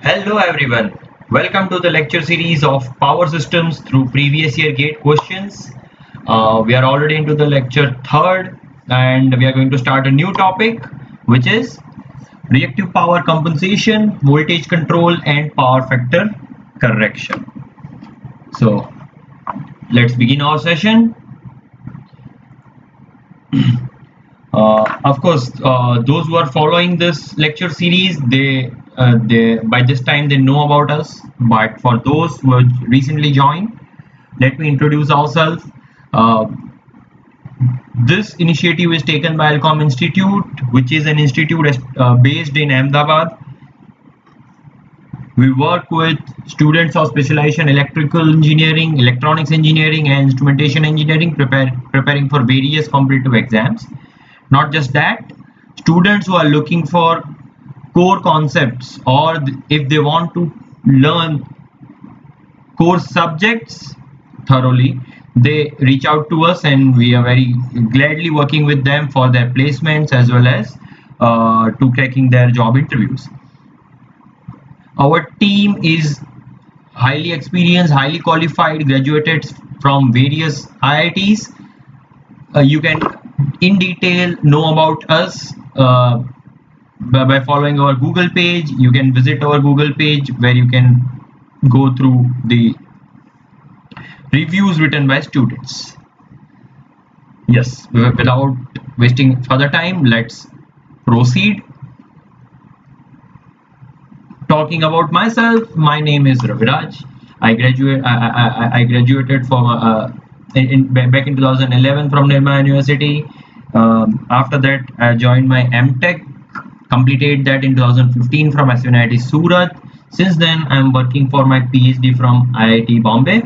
Hello everyone. Welcome to the lecture series of power systems through previous year gate questions. We are already into the lecture third and we are going to start a new topic which is reactive power compensation, voltage control and power factor correction. So let's begin our session. Of course, those who are following this lecture series, they by this time they know about us. But for those who have recently joined, let me introduce ourselves. Uh, this initiative is taken by Alcom Institute, which is an institute based in Ahmedabad. We work with students of specialization electrical engineering, electronics engineering, and instrumentation engineering, preparing for various competitive exams. Not just that, students who are looking for core concepts or if they want to learn core subjects thoroughly, they reach out to us and we are very gladly working with them for their placements as well as to cracking their job interviews. Our team is highly experienced, highly qualified, graduated from various IITs. You can in detail know about us by following our Google page. You can visit our Google page where you can go through the reviews written by students. Yes, without wasting further time, let's proceed. Talking about myself, my name is Raviraj. I graduated from back in 2011 from Nirma University. After that, I joined my MTech, completed that in 2015 from SUNIT Surat. Since then, I'm working for my PhD from IIT Bombay.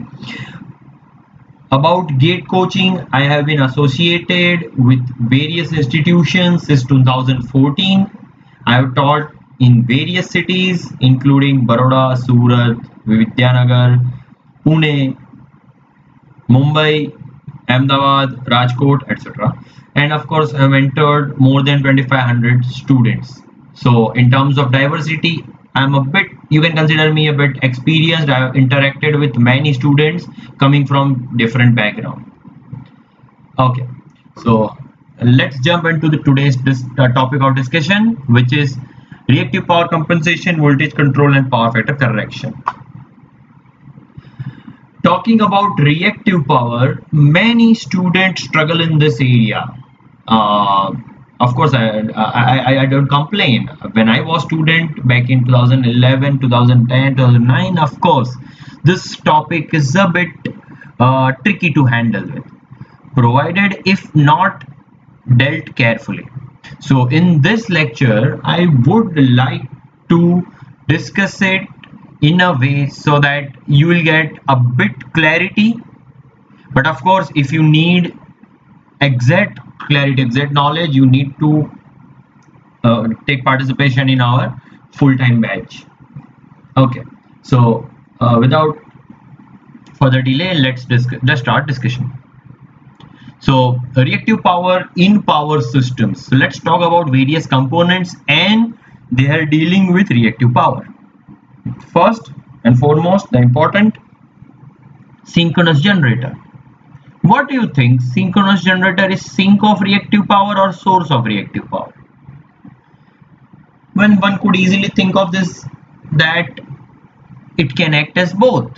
About gate coaching, I have been associated with various institutions since 2014. I have taught in various cities including Baroda, Surat, Vidyanagar, Pune, Mumbai, Ahmedabad, Rajkot, etc. And of course, I have mentored more than 2,500 students. So in terms of diversity, I'm a bit, you can consider me a bit experienced. I have interacted with many students coming from different backgrounds. Okay, so let's jump into the today's topic of discussion, which is reactive power compensation, voltage control, and power factor correction. Talking about reactive power, many students struggle in this area. Uh, of course, I don't complain. When I was student back in 2011, 2010, 2009, of course, this topic is a bit tricky to handle with, provided if not dealt carefully. So in this lecture, I would like to discuss it in a way so that you will get a bit clarity. But of course, if you need exact clarity, exact knowledge, you need to take participation in our full-time batch. Okay, so without further delay, let's start discussion. So reactive power in power systems. So let's talk about various components and they are dealing with reactive power. First and foremost, the important synchronous generator. What do you think? Synchronous generator is sink of reactive power or source of reactive power? When one could easily think of this that it can act as both.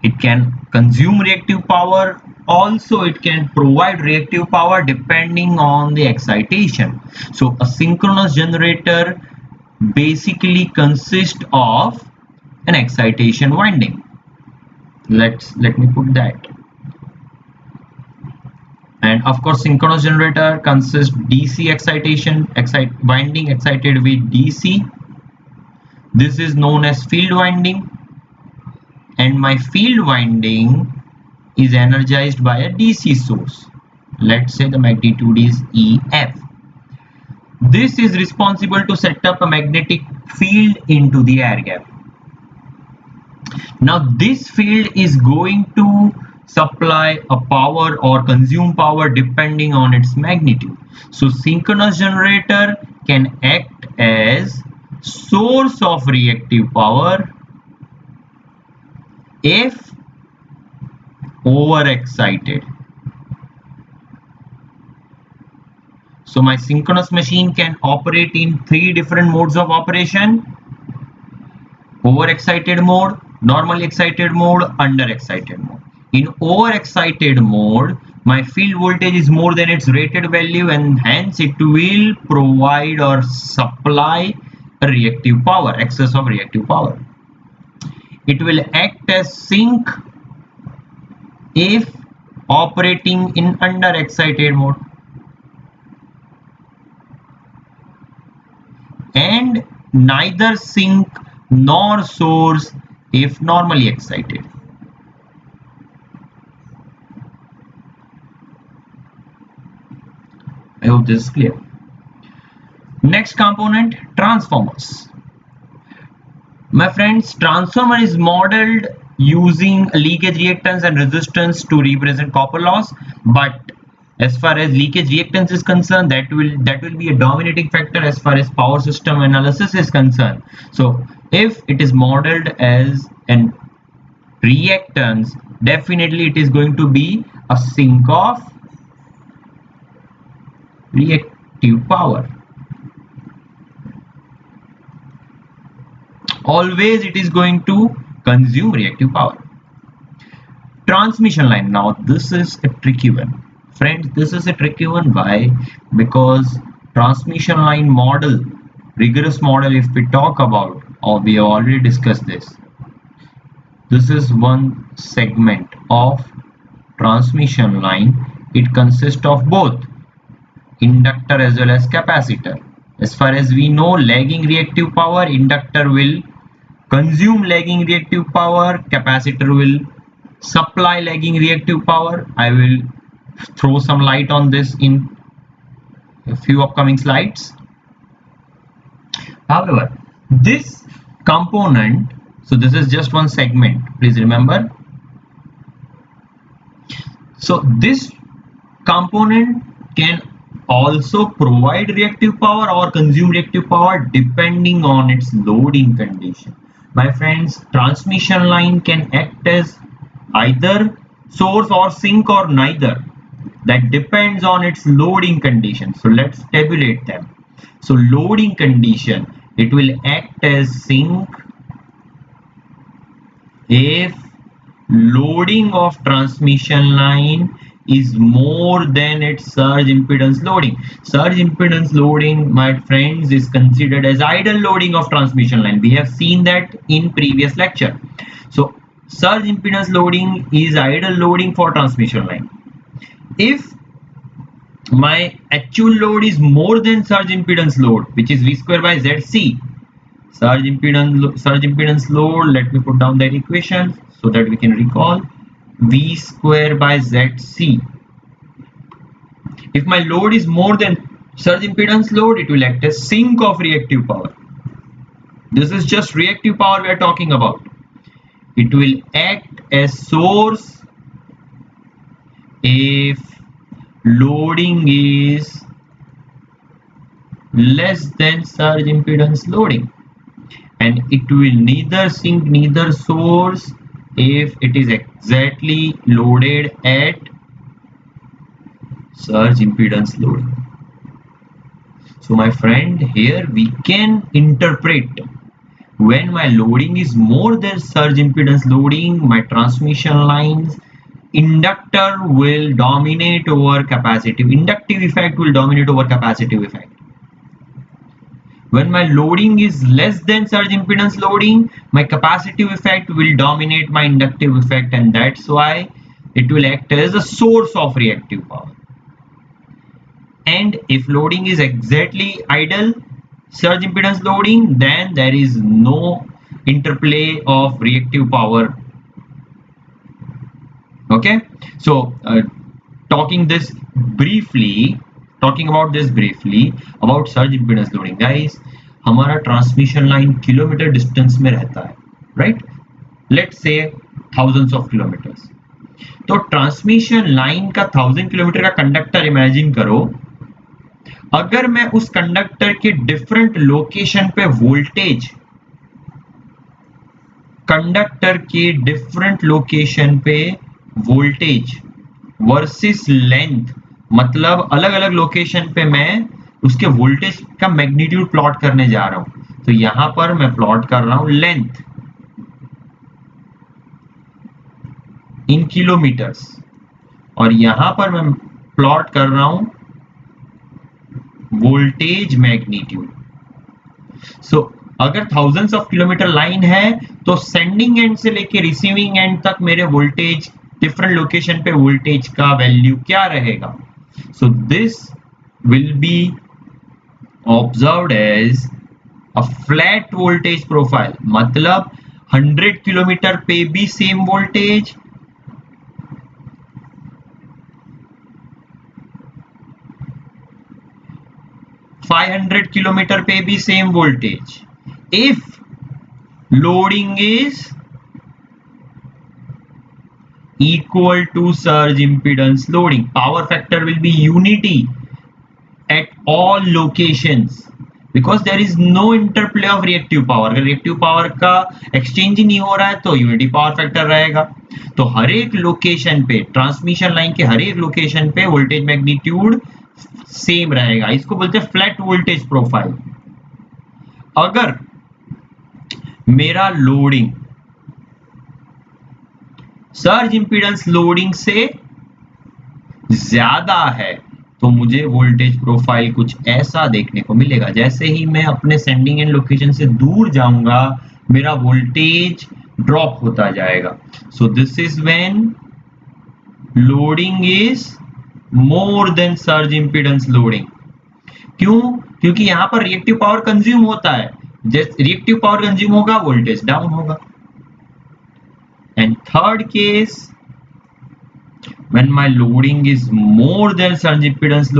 It can consume reactive power, also it can provide reactive power depending on the excitation. So a synchronous generator basically consists of an excitation winding. Let me put that. And of course, synchronous generator consists DC excitation, winding excited with DC. This is known as field winding, and my field winding is energized by a DC source. Let's say the magnitude is EF. This is responsible to set up a magnetic field into the air gap. Now this field is going to supply a power or consume power depending on its magnitude. So synchronous generator can act as source of reactive power if overexcited. So my synchronous machine can operate in 3 different modes of operation: overexcited mode, normally excited mode, underexcited mode. In overexcited mode, my field voltage is more than its rated value, and hence it will provide or supply a reactive power, excess of reactive power. It will act as sink if operating in underexcited mode, and neither sink nor source if normally excited. I hope this is clear. Next component, transformers. My friends, transformer is modeled using leakage reactance and resistance to represent copper loss, but as far as leakage reactance is concerned, that will be a dominating factor as far as power system analysis is concerned. So if it is modeled as an reactance, definitely it is going to be a sink of reactive power. Always it is going to consume reactive power. Transmission line, now this is a tricky one, friends. This is a tricky one. Why? Because transmission line model, rigorous model, if we talk about, or we have already discussed this, this is one segment of transmission line. It consists of both inductor as well as capacitor. As far as we know, lagging reactive power, inductor will consume lagging reactive power, capacitor will supply lagging reactive power. I will throw some light on this in a few upcoming slides. However, this component, so this is just one segment, please remember. So this component can also provide reactive power or consume reactive power depending on its loading condition. My friends, transmission line can act as either source or sink or neither. That depends on its loading condition. So let's tabulate them. So loading condition, it will act as sink if loading of transmission line is more than its surge impedance loading. Surge impedance loading, my friends, is considered as idle loading of transmission line. We have seen that in previous lecture. So surge impedance loading is idle loading for transmission line. If my actual load is more than surge impedance load, which is V square by ZC, surge impedance load, let me put down that equation so that we can recall, V square by ZC. If my load is more than surge impedance load, it will act as sink of reactive power. This is just reactive power we are talking about. It will act as source if loading is less than surge impedance loading, and it will neither sink neither source if it is exactly loaded at surge impedance loading. So my friend, here we can interpret, when my loading is more than surge impedance loading, my transmission lines inductor will dominate over capacitive. Inductive effect will dominate over capacitive effect. When my loading is less than surge impedance loading, my capacitive effect will dominate my inductive effect, and that's why it will act as a source of reactive power. And if loading is exactly idle surge impedance loading, then there is no interplay of reactive power. Okay, so talking about this briefly about surge impedance loading, guys, हमारा transmission line kilometre distance में रहता है, right, let's say thousands of kilometers. तो transmission line का 1000 kilometre का conductor imagine करो, अगर मैं उस कंडक्टर के डिफरेंट लोकेशन पे वोल्टेज, कंडक्टर के डिफरेंट लोकेशन पे वोल्टेज वर्सेस लेंथ, मतलब अलग अलग लोकेशन पे मैं उसके वोल्टेज का मैग्नीट्यूड प्लॉट करने जा रहा हूं, तो यहां पर मैं प्लॉट कर रहा हूं लेंथ इन किलोमीटर्स, और यहां पर मैं प्लॉट कर रहा हूं वोल्टेज मैग्नीट्यूड। सो अगर थाउजेंड्स ऑफ किलोमीटर लाइन है तो सेंडिंग एंड से लेके रिसीविंग एंड तक मेरे वोल्टेज, डिफरेंट लोकेशन पे वोल्टेज का वैल्यू क्या रहेगा? So this will be observed as a flat voltage profile, मतलब 100 किलोमीटर पे भी सेम वोल्टेज, 500 किलोमीटर पे भी same voltage if loading is equal to surge impedance loading. Power factor will be unity at all locations because there is no interplay of reactive power. अगर reactive power का exchange ही नहीं हो रहा है तो unity power factor रहेगा। तो हर एक लोकेशन पे, ट्रांसमिशन लाइन के हर एक लोकेशन पे वोल्टेज मैग्नीट्यूड सेम रहेगा, इसको बोलते हैं फ्लैट वोल्टेज प्रोफाइल। अगर मेरा लोडिंग सर्ज इंपीडेंस लोडिंग से ज्यादा है तो मुझे वोल्टेज प्रोफाइल कुछ ऐसा देखने को मिलेगा। जैसे ही मैं अपने सेंडिंग एंड लोकेशन से दूर जाऊंगा मेरा वोल्टेज ड्रॉप होता जाएगा। सो this is when loading is more than surge impedance loading. क्यों? क्योंकि यहां पर रिएक्टिव पावर कंज्यूम होता है, जैसे रिएक्टिव पावर कंज्यूम होगा वोल्टेज डाउन होगा। And third case, when my loading is more than surge impedance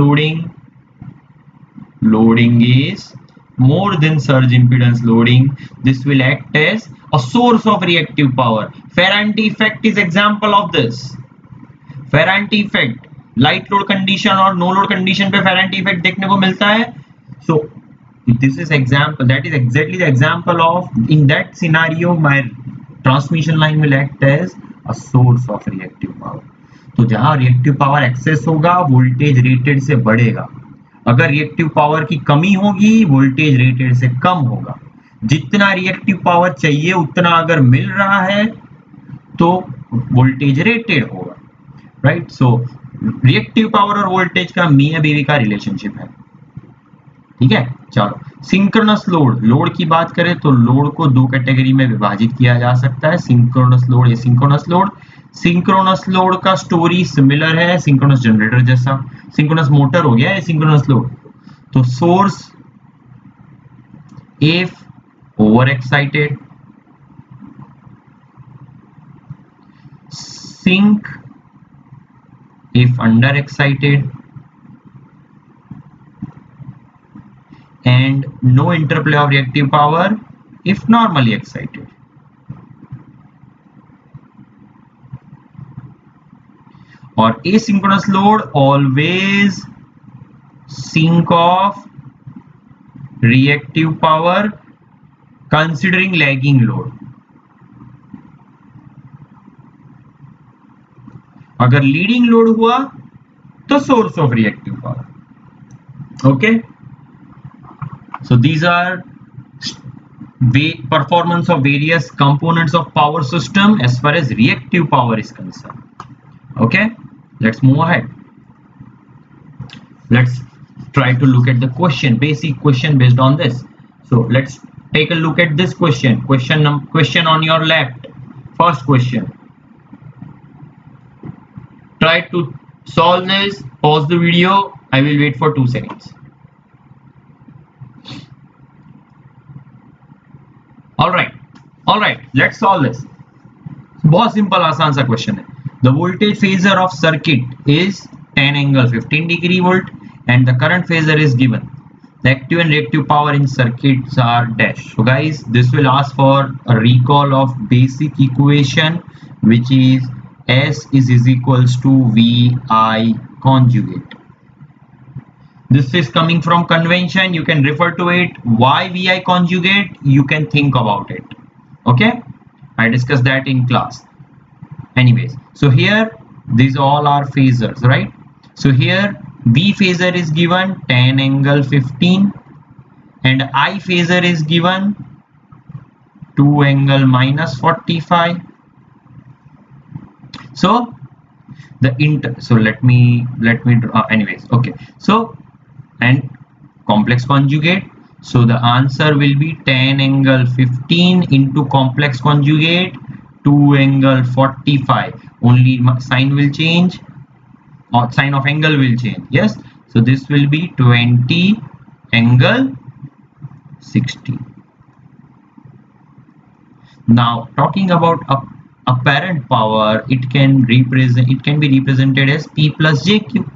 loading is more than surge impedance loading, this will act as a source of reactive power. Ferranti effect is example of this. Ferranti effect, light load condition और no load condition पे Ferranti effect देखने को मिलता है। So this is example, that is exactly the example of, in that scenario my transmission line will act as a source of reactive power. तो जहां reactive power access होगा voltage rated से बढ़ेगा, अगर रिएक्टिव पावर की कमी होगी voltage rated से कम होगा। जितना रिएक्टिव पावर चाहिए उतना अगर मिल रहा है तो वोल्टेज रेटेड होगा, राइट। सो रिएक्टिव पावर और वोल्टेज का मियां बीवी का रिलेशनशिप है, ठीक है। चलो सिंक्रोनस लोड, लोड की बात करें तो लोड को दो कैटेगरी में विभाजित किया जा सकता है, synchronous load, asynchronous load. Synchronous load का स्टोरी सिमिलर है सिंक्रोनस जनरेटर जैसा, सिंक्रोनस मोटर हो गया एसिंक्रोनस लोड। तो source if over excited, sink if under excited, and no interplay of reactive power if normally excited. और asynchronous load always sink of reactive power considering lagging load. अगर leading load हुआ तो source of reactive power. Okay, so these are performance of various components of power system as far as reactive power is concern. Okay, let's move ahead, let's try to look at the question, basic question based on this. So let's take a look at this question. Question on your left, first question. Try to solve this, pause the video, I will wait for 2 seconds. all right, let's solve this. बहुत simple आसान सा question है। The voltage phasor of circuit is tan angle 15 degree volt and the current phasor is given. The active and reactive power in circuits are dash. So guys, this will ask for a recall of basic equation which is S is equals to VI conjugate. This is coming from convention. You can refer to it. Why VI conjugate? You can think about it. Okay, I discussed that in class. Anyways, so here these all are phasors, right? So here V phasor is given tan angle 15 and I phasor is given 2 angle minus 45. So so let me draw anyways. Okay, so and complex conjugate, so the answer will be tan angle 15 into complex conjugate 2 angle 45. Only sign will change, or sign of angle will change. Yes, so this will be 20 angle 60. Now talking about apparent power, it can be represented as P plus JQ.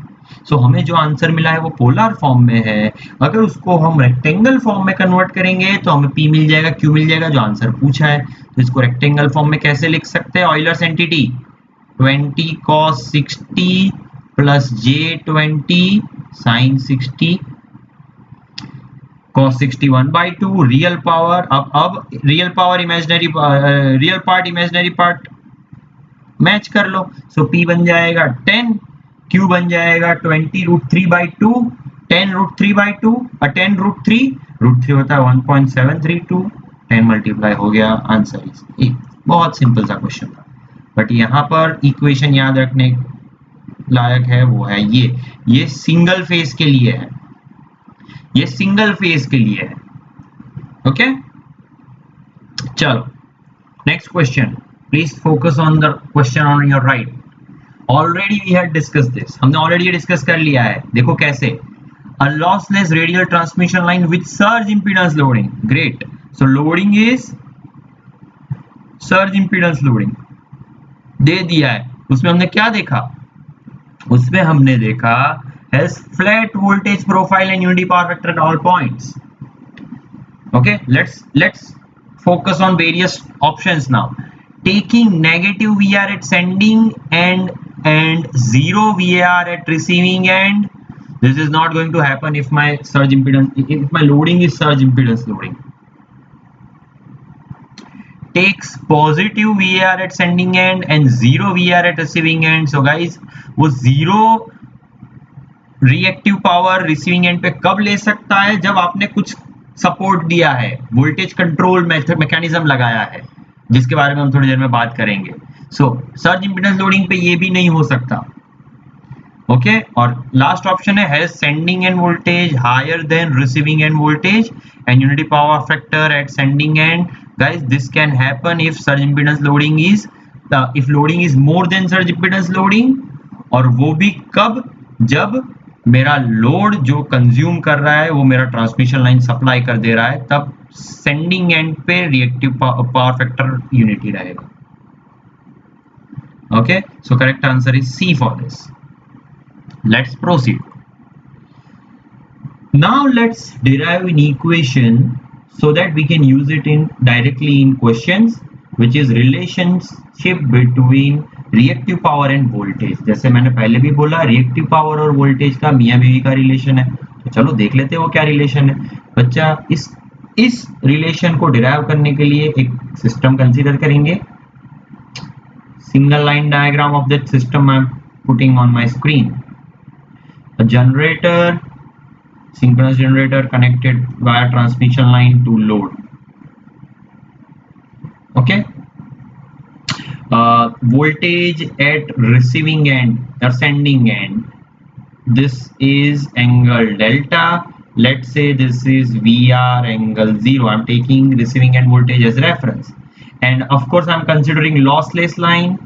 सो हमें जो answer मिला है वो polar form में है। अगर उसको हम रेक्टेंगल फॉर्म में कन्वर्ट करेंगे तो हमें P मिल जाएगा, Q मिल जाएगा, जो आंसर पूछा है। तो इसको रेक्टेंगल फॉर्म में कैसे लिख सकते हैं? Euler's identity 20 cos 60 plus J20 sin 60 cos 60 1/2 real power. अब real power imaginary, real part imaginary part match कर लो। सो P बन जाएगा 10, Q बन जाएगा 20√3/2, 10√3/2 और 10√3 √3 होता है 1.732, 10 मल्टीप्लाई हो गया, आंसर इज ए। बहुत सिंपल सा क्वेश्चन था, बट यहाँ पर इक्वेशन याद रखने लायक है वो है ये सिंगल फेज के लिए है, ये सिंगल फेज के लिए है। ओके, चलो next question. Please focus on the question on your right. Already we had discuss this, हमने ऑलरेडी डिस्कस कर लिया है। देखो कैसे, a lossless radial transmission line with surge impedance loading. Great, so loading is surge impedance loading दे दिया है। उसमें हमने क्या देखा? उसमें हमने देखा has flat voltage profile and unity power factor at all points. Okay, let's focus on various options now. Taking negative VR at sending end and 0 VAR at receiving end. This is not going to happen if my surge impedance, if my loading is surge impedance loading. Takes positive VAR at sending end and 0 VAR at receiving end. So guys, वो 0 reactive power receiving end पे कब ले सकता है? जब आपने कुछ support दिया है, वोल्टेज कंट्रोल मैकेनिज्म लगाया है, जिसके बारे में हम थोड़ी देर में बात करेंगे। सो सर्ज इंपीडेंस लोडिंग पे ये भी नहीं हो सकता। ओके, और लास्ट ऑप्शन है has sending end voltage higher than receiving end voltage and unity power factor at sending end. Guys, this can happen if surge impedance loading is if loading is more than surge impedance loading, और वो भी कब? जब मेरा load जो consume कर रहा है वो मेरा ट्रांसमिशन लाइन सप्लाई कर दे रहा है, तब सेंडिंग एंड पे रिएक्टिव पावर फैक्टर यूनिटी रहेगा। Okay, so correct answer is C for this. Let's proceed. Now let's derive an equation so that we can use it in directly in questions, which is relationship between reactive power end voltage. जैसे मैंने पहले भी बोला, reactive power और voltage का मियां बीवी का relation है। तो चलो देख लेते हैं वो क्या रिलेशन है। बच्चा, इस रिलेशन को डिराइव करने के लिए एक सिस्टम कंसीडर करेंगे। Single line diagram of that system I am putting on my screen. A generator, synchronous generator connected via transmission line to load. Okay, voltage at receiving end or sending end, this is angle delta. Let's say this is VR angle 0. I'm taking receiving end voltage as reference, and of course I'm considering lossless line.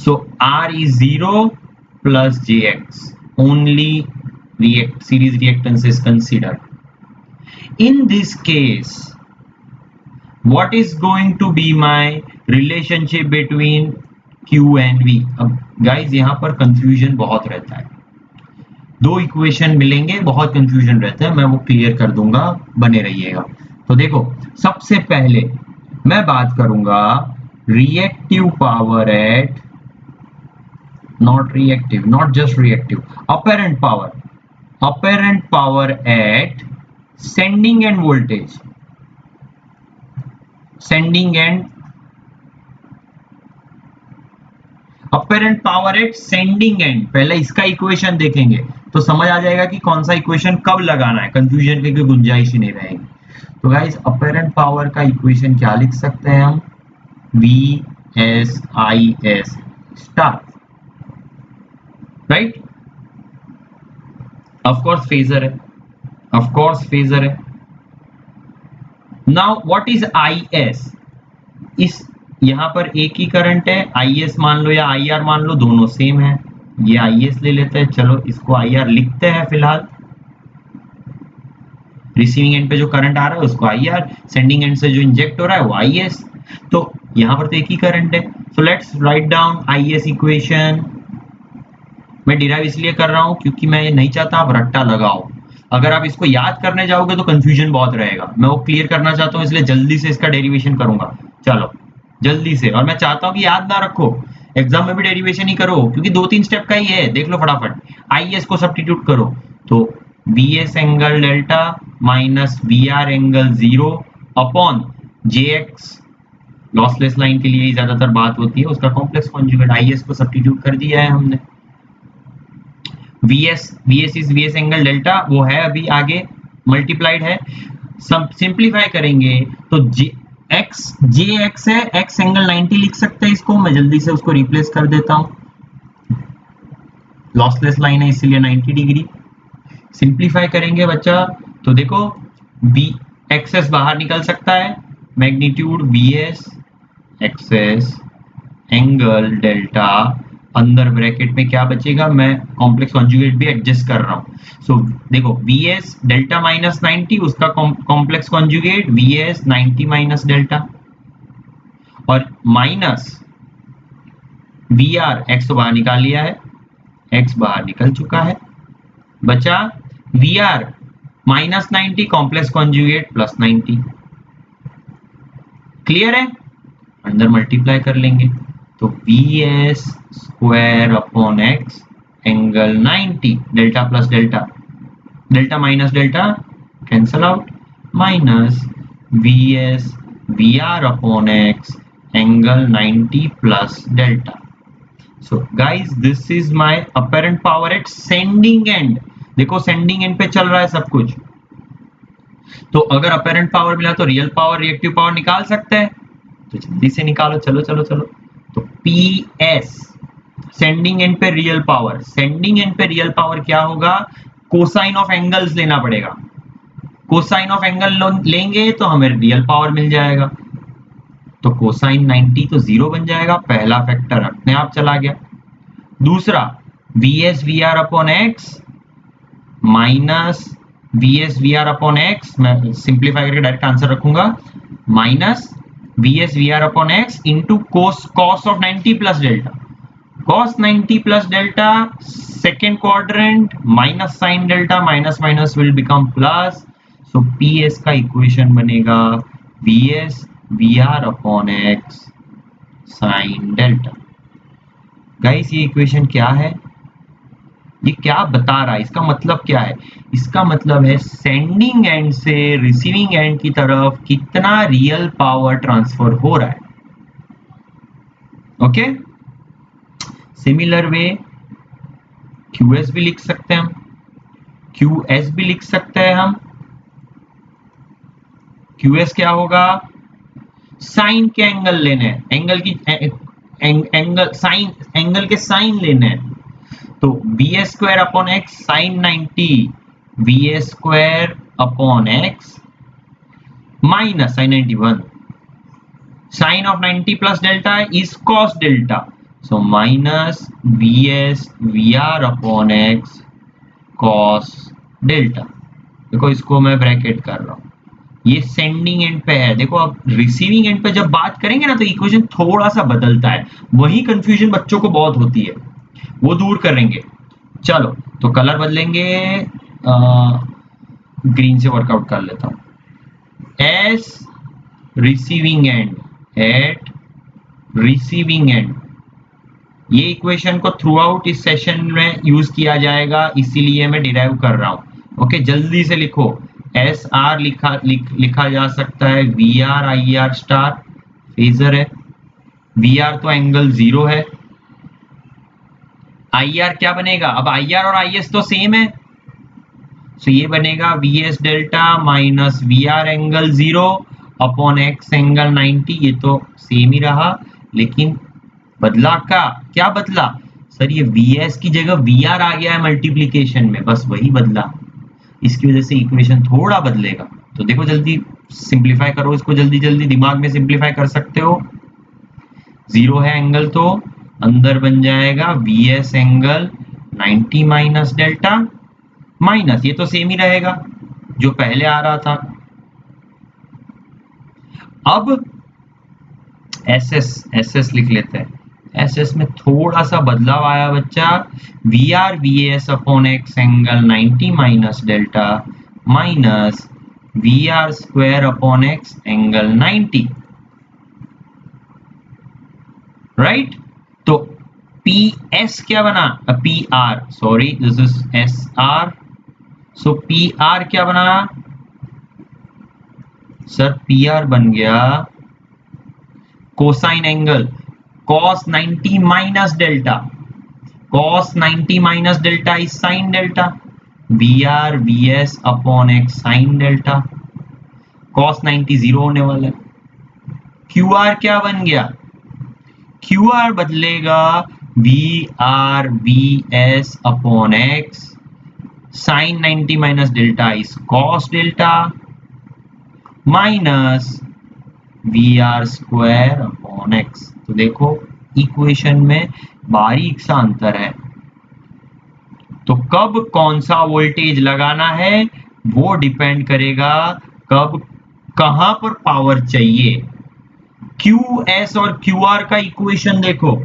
So R is 0 plus Jx. Only series reactance is considered. In this case, what is going to be my relationship between Q and V? अब guys यहाँ पर confusion बहुत रहता है। दो equation मिलेंगे, बहुत confusion रहता है, मैं वो क्लियर कर दूंगा, बने रहिएगा। तो देखो, सबसे पहले मैं बात करूंगा reactive power at not reactive, not just reactive. Apparent power at sending end voltage, sending end, apparent power at sending end. पहले इसका इक्वेशन देखेंगे तो समझ आ जाएगा कि कौन सा इक्वेशन कब लगाना है, कंफ्यूजन की कोई गुंजाइश ही नहीं रहेगी। तो गाइस अपरेंट पावर का इक्वेशन क्या लिख सकते हैं हम, V S I S star, right. Of course phasor है, ऑफ कोर्स फेजर है। Now what is I S, इस यहां पर एक ही करंट है, आई एस मान लो या आई आर मान लो, दोनों सेम है। ये आई एस ले लेते हैं, चलो इसको आई आर लिखते हैं फिलहाल। रिसीविंग एंड पे जो करंट आ रहा है उसको आई आर, सेंडिंग एंड से जो इंजेक्ट हो रहा है वो आई एस। तो यहां पर तो एक ही करंट है, so let's write down I S equation. मैं डिराइव इसलिए कर रहा हूं क्योंकि मैं ये नहीं चाहता आप रट्टा लगाओ, अगर आप इसको याद करने जाओगे तो कंफ्यूजन बहुत रहेगा। मैं वो क्लियर करना चाहता हूं, इसलिए जल्दी से इसका डेरिवेशन करूंगा। चलो जल्दी से, और मैं चाहता हूं कि याद ना रखो, एग्जाम में भी डेरिवेशन ही करो क्योंकि 2-3 स्टेप का ही है, देख लो फटाफट। आई एस को सब्स्टिट्यूट करो तो V S angle delta minus V R angle 0 upon J X, lossless line के लिए ही ज्यादातर बात होती है, उसका कॉम्प्लेक्स कॉन्जुगेट। आई एस को सब्स्टिट्यूट कर दिया है हमने। VS is VS angle delta, वो है अभी आगे मल्टीप्लाइड है। सब सिंप्लीफाई करेंगे तो जे एक्स है, एक्स एंगल 90 लिख सकते हैं इसको, मैं जल्दी से उसको रिप्लेस कर देता हूं, लॉसलेस लाइन है इसीलिए 90 डिग्री। सिंप्लीफाई करेंगे बच्चा तो देखो बी एक्सेस बाहर निकल सकता है, magnitude V S excess angle delta, अंदर ब्रैकेट में क्या बचेगा, मैं कॉम्प्लेक्स कॉन्जुगेट भी एडजस्ट कर रहा हूं। सो देखो वी एस डेल्टा माइनस 90, उसका complex conjugate V S 90 minus delta, और माइनस वी आर, एक्स तो बाहर निकाल लिया है, एक्स बाहर निकल चुका है, बचा V R minus 90 complex conjugate plus 90। Clear है, अंदर मल्टीप्लाई कर लेंगे तो V S square upon X angle 90, delta plus delta, delta minus delta cancel out, minus V S V R upon X angle 90 plus delta. So guys this is my apparent power at sending end. देखो sending end पे चल रहा है सब कुछ, तो अगर apparent power मिला तो रियल पावर रिएक्टिव पावर निकाल सकते हैं, तो जल्दी से निकालो, चलो चलो चलो। तो पी एस सेंडिंग एंड पे रियल पावर, सेंडिंग एंड पे रियल पावर क्या होगा, कोसाइन ऑफ एंगल्स लेना पड़ेगा, कोसाइन ऑफ एंगल लेंगे तो हमें रियल पावर मिल जाएगा। तो कोसाइन 90 तो 0 बन जाएगा, पहला फैक्टर अपने आप चला गया। दूसरा V S V R upon x minus V S V R upon X, मैं सिंप्लीफाई करके डायरेक्ट आंसर रखूंगा, minus V S V R upon X into cos of 90 plus delta, cos 90 plus delta second quadrant minus sin delta, minus minus will become plus, so ps का equation बनेगा vs vr upon x sin delta। Guys ये equation क्या है, ये क्या बता रहा है, इसका मतलब क्या है, इसका मतलब है सेंडिंग एंड से रिसीविंग एंड की तरफ कितना रियल पावर ट्रांसफर हो रहा है। ओके, सिमिलर वे QS भी लिख सकते हैं हम, QS भी लिख सकते हैं हम। QS क्या होगा, साइन के एंगल लेने हैं, एंगल की एंगल साइन, एंगल के साइन लेने हैं, तो B S square upon X sine 90 V S square upon x minus sine 91, sine of 90 plus delta is cos delta, so minus vs vr upon x cos delta. देखो इसको मैं bracket कर रहा हूं, ये सेंडिंग एंड पे है। देखो अब रिसीविंग एंड पे जब बात करेंगे ना तो इक्वेशन थोड़ा सा बदलता है, वही कंफ्यूजन बच्चों को बहुत होती है, वो दूर करेंगे। चलो तो कलर बदलेंगे, ग्रीन से वर्कआउट कर लेता हूं। As receiving end, at receiving end ये इक्वेशन को थ्रू आउट इस सेशन में यूज किया जाएगा, इसीलिए मैं डिराइव कर रहा हूं। ओके, जल्दी से लिखो। एस आर लिखा जा सकता है V R I R star, phasor है। वी आर तो एंगल 0 है। आई आर क्या बनेगा? अब आई आर और आई एस तो सेम है, तो ये बनेगा V S delta minus V R angle 0 upon X angle 90। ये तो सेम ही रहा, लेकिन बदला क्या बदला सर? ये वी एस की जगह वी आर आ गया है मल्टीप्लीकेशन में, बस वही बदला। इसकी वजह से इक्वेशन थोड़ा बदलेगा। तो देखो जल्दी सिंप्लीफाई करो इसको, जल्दी जल्दी दिमाग में सिंप्लीफाई कर सकते हो। 0 है एंगल, तो अंदर बन जाएगा we S angle 90 minus delta minus, ये तो सेम ही रहेगा जो पहले आ रहा था। अब एस एस लिख लेते हैं। एस एस में थोड़ा सा बदलाव आया बच्चा। V S upon X angle 90 minus delta minus V R square upon X angle 90, right. तो पी एस क्या बना? P R, sorry this is S R. So P R क्या बना सर? पी आर बन गया cosine angle cos 90 minus delta. cos 90 minus delta is sine delta, V R V S upon X sine delta. cos 90 0 होने वाला है। Q R क्या बन गया? क्यू आर बदलेगा V R V S upon X sine 90 minus delta is cos delta minus V R square upon X. तो देखो equation में बारीक सा अंतर है। तो कब कौन सा वोल्टेज लगाना है वो डिपेंड करेगा कब कहां पर पावर चाहिए। क्यू एस और क्यू आर का इक्वेशन देखो,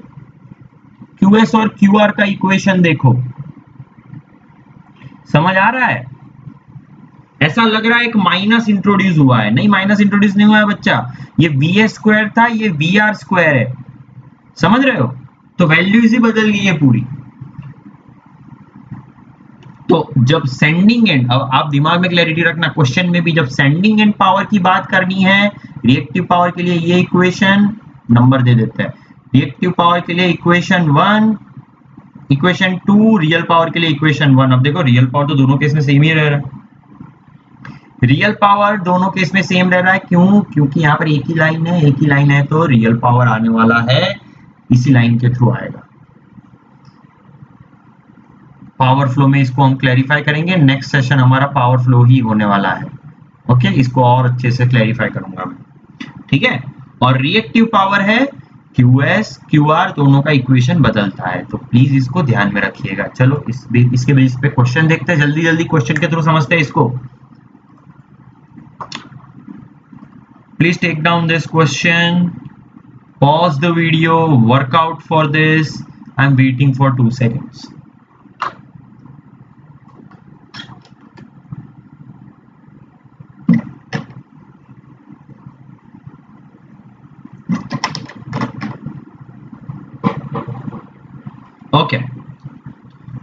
क्यू एस और क्यू आर का इक्वेशन देखो, समझ आ रहा है? ऐसा लग रहा है एक माइनस इंट्रोड्यूस हुआ है, नहीं माइनस इंट्रोड्यूस नहीं हुआ है बच्चा। ये वी एस स्क्वायर था, ये वी आर स्क्वायर है, समझ रहे हो? तो वैल्यूज ही बदल गई है पूरी। तो जब सेंडिंग एंड, अब आप दिमाग में क्लैरिटी रखना, क्वेश्चन में भी जब सेंडिंग एंड पावर की बात करनी है, रिएक्टिव पावर के लिए ये इक्वेशन नंबर दे देते हैं। रिएक्टिव पावर के लिए इक्वेशन 1, इक्वेशन 2, रियल पावर के लिए इक्वेशन 1। अब देखो रियल पावर तो दोनों केस में सेम ही रह रहा है। रियल पावर दोनों केस में सेम रह रहा है, क्यों? क्योंकि यहाँ पर एक ही लाइन है, एक ही लाइन है, तो रियल पावर आने वाला है इसी लाइन के थ्रू आएगा। पावर फ्लो में इसको हम क्लैरिफाई करेंगे, नेक्स्ट सेशन हमारा पावर फ्लो ही होने वाला है। ओके, इसको और अच्छे से क्लैरिफाई करूंगा मैं, ठीक है। और रिएक्टिव पावर है क्यू एस क्यू आर, दोनों का इक्वेशन बदलता है, तो प्लीज इसको ध्यान में रखिएगा। चलो इसके बेस पे क्वेश्चन देखते हैं, जल्दी जल्दी क्वेश्चन के थ्रू समझते हैं इसको। Please take down this question, pause the video, work out for this. I'm waiting for 2 seconds. Okay,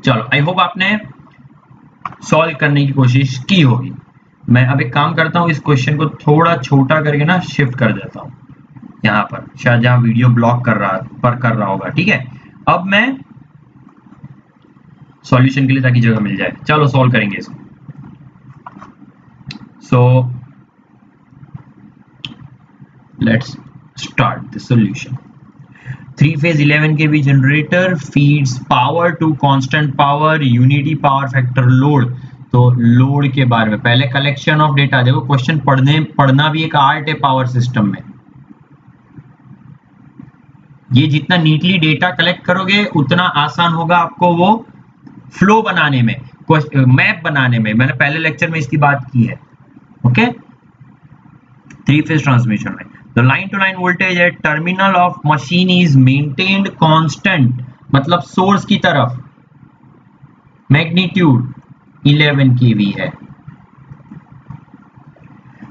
चलो आई होप आपने सॉल्व करने की कोशिश की होगी। मैं अब एक काम करता हूँ, इस क्वेश्चन को थोड़ा छोटा करके ना शिफ्ट कर देता हूँ यहाँ पर, शायद जहाँ वीडियो ब्लॉक कर रहा होगा, ठीक है। अब मैं सॉल्यूशन के लिए ताकि जगह मिल जाए, चलो सॉल्व करेंगे इसको। So let's start the solution. 3 phase 11 kV generator feeds power to constant power unity power factor load. तो लोड के बारे में पहले कलेक्शन ऑफ डेटा देखो, क्वेश्चन पढ़ना भी एक आर्ट है पावर सिस्टम में। ये जितना नीटली डेटा कलेक्ट करोगे उतना आसान होगा आपको वो फ्लो बनाने में, मैप बनाने में। मैंने पहले लेक्चर में इसकी बात की है। ओके, 3 फेज ट्रांसमिशन में the line to line voltage at terminal of machine is maintained constant, मतलब सोर्स की तरफ मैग्नीट्यूड 11 kV है।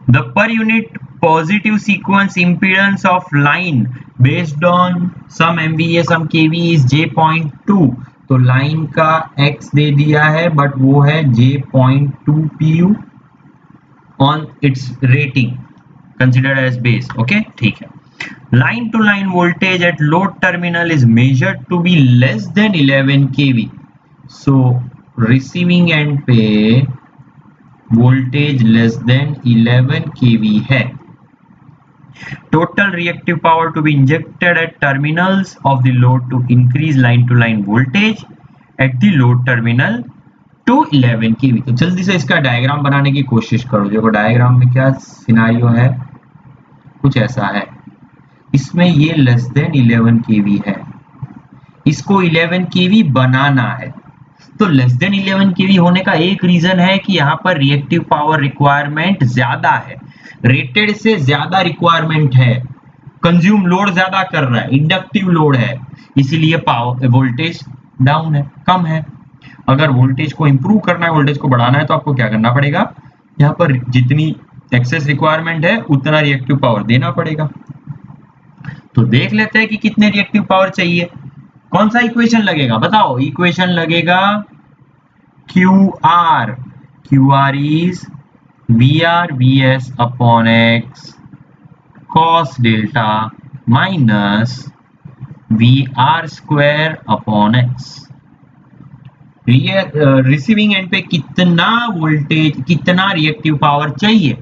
the per unit positive sequence impedance of line based on some MVA some KV is J.2, तो line का x दे दिया है but वो है J.2 PU on its rating considered as base. Okay ठीक है। line to line voltage at load terminal is measured to be less than 11 kV, so receiving end पे voltage less than 11 kV है। total reactive power to be injected at terminals of the load to increase line to line voltage at the load terminal to 11 kV। तो जल्दी से इसका diagram बनाने की कोशिश करो। देखो डायग्राम में क्या सिनारियो है, कुछ ऐसा है। इसमें ये लेस देन 11 kV है, इसको 11 kV बनाना है। तो लेस देन 11 kV होने का एक रीजन है कि यहाँ पर रिएक्टिव पावर रिक्वायरमेंट ज्यादा है, रेटेड से ज्यादा रिक्वायरमेंट है, कंज्यूम लोड ज्यादा कर रहा है, इंडक्टिव लोड है, इसीलिए पावर वोल्टेज डाउन है, कम है। अगर वोल्टेज को इंप्रूव करना है, वोल्टेज को बढ़ाना है, तो आपको क्या करना पड़ेगा, यहाँ पर जितनी एक्सेस रिक्वायरमेंट है उतना रिएक्टिव पावर देना पड़ेगा। तो देख लेते हैं कि कितने रिएक्टिव पावर चाहिए। कौन सा इक्वेशन लगेगा बताओ। इक्वेशन लगेगा QR, QR is VR VS upon X cos delta minus VR square upon X। Receiving end पे कितना वोल्टेज, कितना रिएक्टिव पावर चाहिए।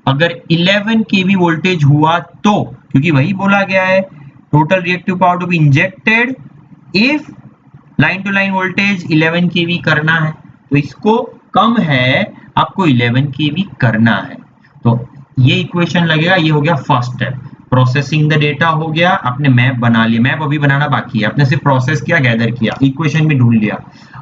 अगर 11 kV वोल्टेज हुआ तो, क्योंकि वही बोला गया है total reactive power to be injected if line to line voltage 11 kV करना है, तो इसको कम है, आपको 11 kV करना है। तो ये इक्वेशन लगेगा। ये हो गया first step, processing the data हो गया, आपने मैप बना लिया, मैप अभी बनाना बाकी है, आपने सिर्फ प्रोसेस किया, गैदर किया, इक्वेशन भी ढूंढ लिया।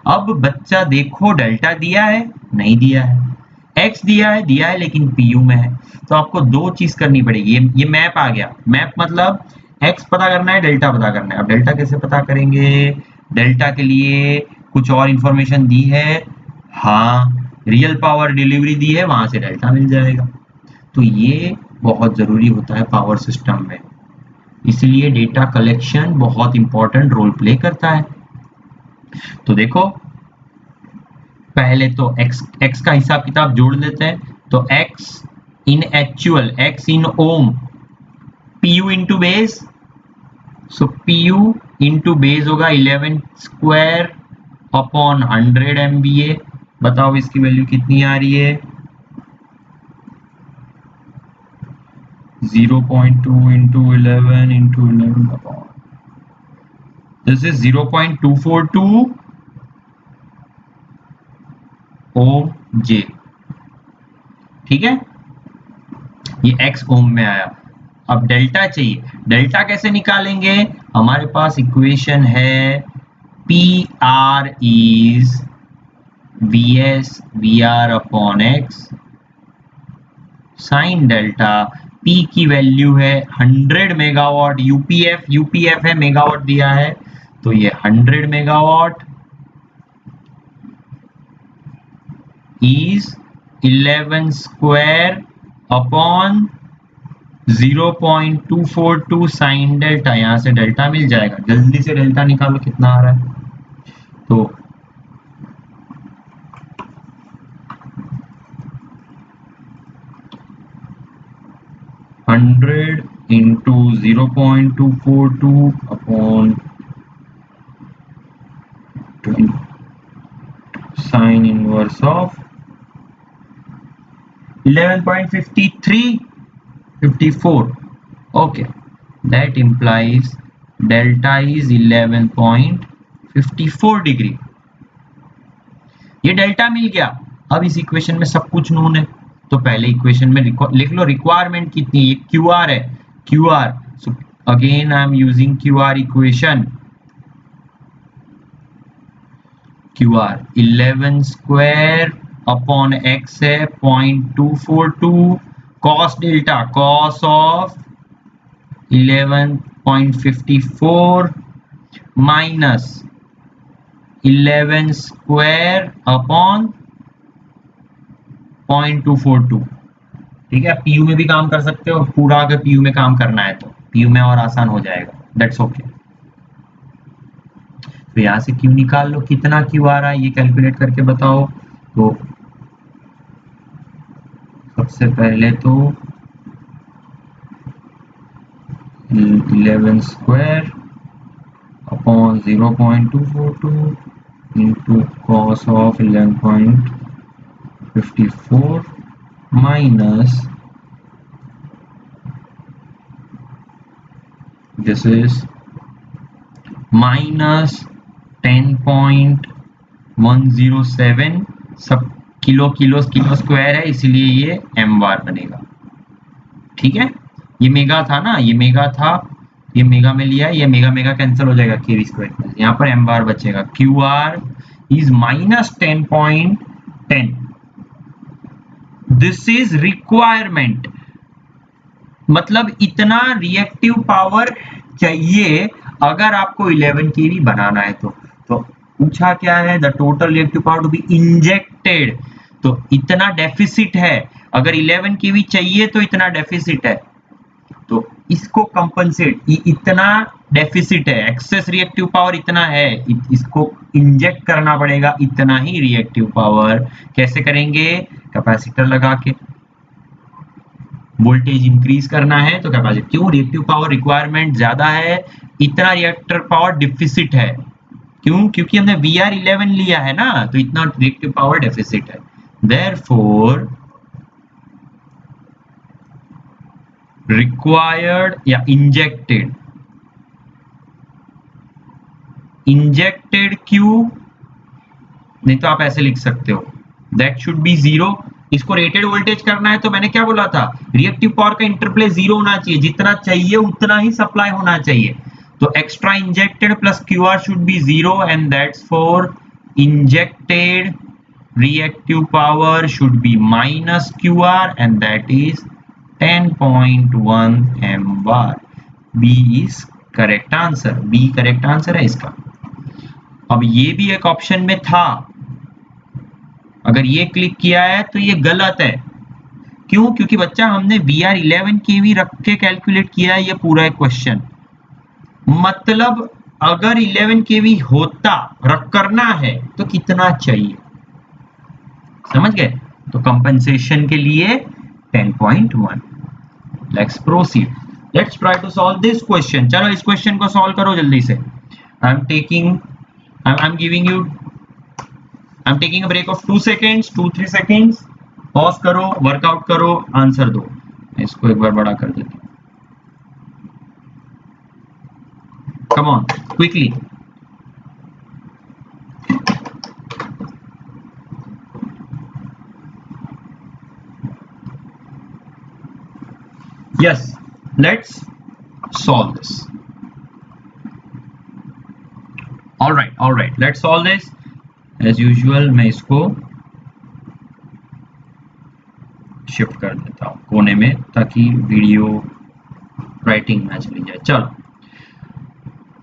अब बच्चा देखो डेल्टा दिया है नहीं दिया है, एक्स दिया है लेकिन पीयू में है, तो आपको दो चीज करनी पड़ेगी। ये मैप आ गया, मैप मतलब एक्स पता करना है, डेल्टा पता करना है। अब डेल्टा कैसे पता करेंगे, डेल्टा के लिए कुछ और इंफॉर्मेशन दी है, हाँ रियल पावर डिलीवरी दी है, वहां से डेल्टा मिल जाएगा। तो ये बहुत जरूरी होता है पावर सिस्टम में, इसलिए डेटा कलेक्शन बहुत इंपॉर्टेंट रोल प्ले करता है। तो देखो पहले तो x का हिसाब किताब जोड़ लेते हैं। तो x in actual, x in ohm, pu into base, so pu into base होगा 11 स्क्वायर अपॉन 100 MVA। बताओ इसकी वैल्यू कितनी आ रही है, 0.2 into 11 into 11 upon, this is 0.242 ओम जे। ठीक है, ये x ओम में आया। अब डेल्टा चाहिए, डेल्टा कैसे निकालेंगे, हमारे पास इक्वेशन है PR is VS VR upon X sine delta. P की वैल्यू है 100 मेगावाट, यूपीएफ है, मेगावाट दिया है, तो ये 100 megawatt is 11 square upon 0.242 sine delta. यहां से डेल्टा मिल जाएगा, जल्दी से डेल्टा निकालो कितना आ रहा है। तो hundred into 0.242 upon sine inverse of 11.54। okay, that implies delta is 11.54 degree. ये डेल्टा मिल गया। अब इस इक्वेशन में सब कुछ नोन है, तो पहले इक्वेशन में लिख लो रिक्वायरमेंट कितनी, ये क्यू आर है, Q R, so again I am using Q R equation. Q R 11 square upon x है 0.242, cos delta cos of 11.54 minus 11 square upon 0.242। ठीक है, पीयू में भी काम कर सकते हो, पूरा अगर पीयू में काम करना है तो। पीयू में और आसान हो जाएगा, दैट्स ओके। तो यहाँ से क्यू निकाल लो, कितना क्यू आ रहा है ये कैलकुलेट करके बताओ। तो सबसे पहले तो 11 square upon 0.242 into cos of 11.54 minus this is minus 10.107, सब किलो किलो किलो स्क्वायर है इसलिए ये एम बार बनेगा। ठीक है, ये मेगा था ना, ये मेगा था, ये मेगा में लिया है, ये मेगा मेगा कैंसिल हो जाएगा, के वी स्क्वायर, यहाँ पर एम बार बचेगा। Q R is minus 10.10, this is requirement, मतलब इतना रिएक्टिव पावर चाहिए अगर आपको 11 केवी बनाना है। तो पूछा क्या है, the total reactive power to be injected, तो इतना डेफिसिट है, अगर 11 केवी चाहिए तो इतना डेफिसिट है, तो इसको कंपनसेट, इतना डेफिसिट है, एक्सेस रिएक्टिव पावर इतना है, इसको इंजेक्ट करना पड़ेगा इतना ही रिएक्टिव पावर। कैसे करेंगे, कैपेसिटर लगा के, वोल्टेज इंक्रीज करना है तो कैपेसिटर, क्यों, रिएक्टिव पावर रिक्वायरमेंट ज्यादा है, इतना रिएक्टर पावर डिफिसिट है, क्यों, क्योंकि हमने VR11 लिया है ना, तो इतना रिएक्टिव पावर डेफिसिट है। देयरफॉर रिक्वायर्ड या इंजेक्टेड क्यू, नहीं तो आप ऐसे लिख सकते हो, दैट शुड बी 0। इसको रेटेड वोल्टेज करना है तो मैंने क्या बोला था, रिएक्टिव पावर का इंटरप्ले 0 होना चाहिए, जितना चाहिए उतना ही सप्लाई होना चाहिए। तो extra injected plus Q R should be 0 and that's for injected reactive power should be minus QR and that is 10.1 M bar. B is correct answer, B correct answer है इसका। अब ये भी एक ऑप्शन में था, अगर ये क्लिक किया है तो ये गलत है, क्यों, क्योंकि बच्चा हमने VR11 केवी रख के कैलकुलेट किया है ये पूरा क्वेश्चन, मतलब अगर 11 केवी होता, रख करना है तो कितना चाहिए, समझ गए, तो कंपनसेशन के लिए 10.1। Let's proceed, let's try to solve this question. चलो इस क्वेश्चन को सॉल्व करो जल्दी से। I am giving you, I am taking a break of 2 seconds, 2-3 seconds, pause करो, वर्कआउट करो, आंसर दो। इसको एक बार बड़ा कर देते हैं, come on quickly. Yes, let's solve this. All right, let's solve this. As usual, मैं इसको शिफ्ट कर देता हूँ कोने में ताकि वीडियो राइटिंग में चली जाए। चलो,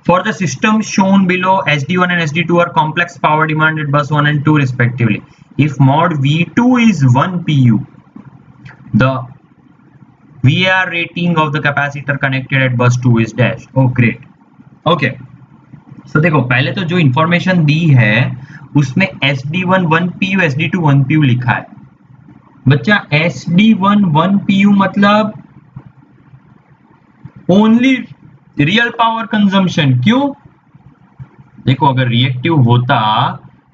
for the system shown below, SD1 and SD2 are complex power demand at bus 1 and 2 respectively. If mod V2 is 1 pu, the VR rating of the capacitor connected at bus 2 is dash. Oh great. Okay. So देखो, पहले तो जो information दी है उसमें SD1 1 pu, SD2 1 pu लिखा है। बच्चा SD1 1 pu मतलब ओनली रियल पावर कंजम्पशन, क्यों, देखो अगर रिएक्टिव होता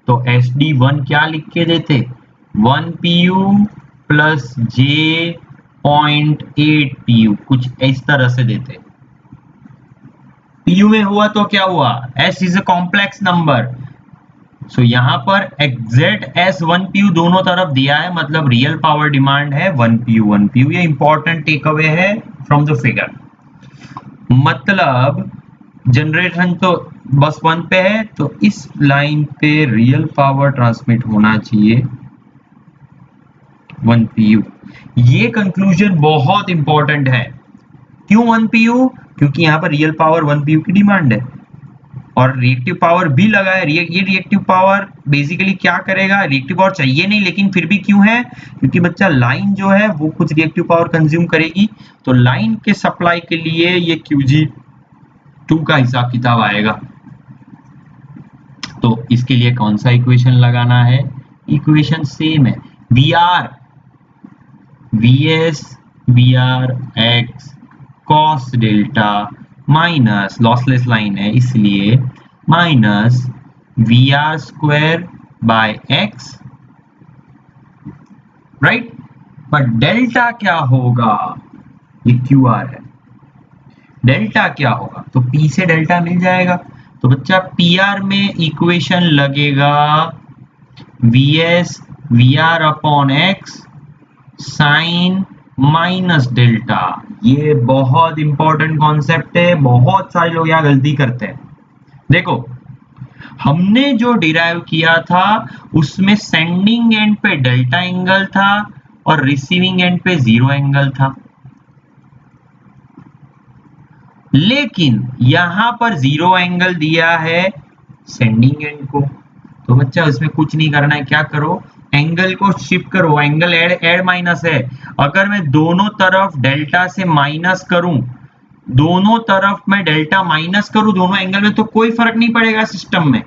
तो SD1 क्या लिख के देते, 1 pu प्लस J 0.8 pu, कुछ इस तरह से देते। pu में हुआ तो क्या हुआ, S is a complex number, so यहां पर एग्जैक्ट S 1 pu दोनों तरफ दिया है, मतलब रियल पावर डिमांड है 1 pu 1 pu। ये इंपॉर्टेंट टेक अवे है फ्रॉम द फिगर, मतलब जनरेशन तो बस 1 पे है, तो इस लाइन पे रियल पावर ट्रांसमिट होना चाहिए 1 pu। ये कंक्लूजन बहुत इंपॉर्टेंट है, क्यों 1 pu, क्योंकि यहां पर रियल पावर 1 pu की डिमांड है। और रिएक्टिव पावर भी लगा है। ये रिएक्टिव पावर बेसिकली क्या करेगा, रिएक्टिव पावर चाहिए नहीं लेकिन फिर भी क्यों है, क्योंकि बच्चा लाइन जो है वो कुछ रिएक्टिव पावर कंज्यूम करेगी, तो लाइन के सप्लाई के लिए ये Qg2 का हिसाब किताब आएगा। तो इसके लिए कौन सा इक्वेशन लगाना है, इक्वेशन सेम है, Vs Vr x cos delta minus lossless line है इसलिए minus Vr square by x, right. पर डेल्टा क्या होगा, ये Qr है, डेल्टा क्या होगा, तो P से डेल्टा मिल जाएगा। तो बच्चा PR में इक्वेशन लगेगा Vs Vr upon x sine minus delta. ये बहुत इंपॉर्टेंट कॉन्सेप्ट है, बहुत सारे लोग यहाँ गलती करते हैं। देखो हमने जो डिराइव किया था उसमें सेंडिंग एंड पे डेल्टा एंगल था और रिसीविंग एंड पे जीरो एंगल था, लेकिन यहां पर जीरो एंगल दिया है सेंडिंग एंड को। तो बच्चा उसमें कुछ नहीं करना है, क्या करो, एंगल को शिफ्ट करो, एंगल ऐड माइनस है। अगर मैं दोनों तरफ डेल्टा से माइनस करूं, दोनों तरफ मैं डेल्टा माइनस करूं दोनों एंगल में, तो कोई फर्क नहीं पड़ेगा सिस्टम में।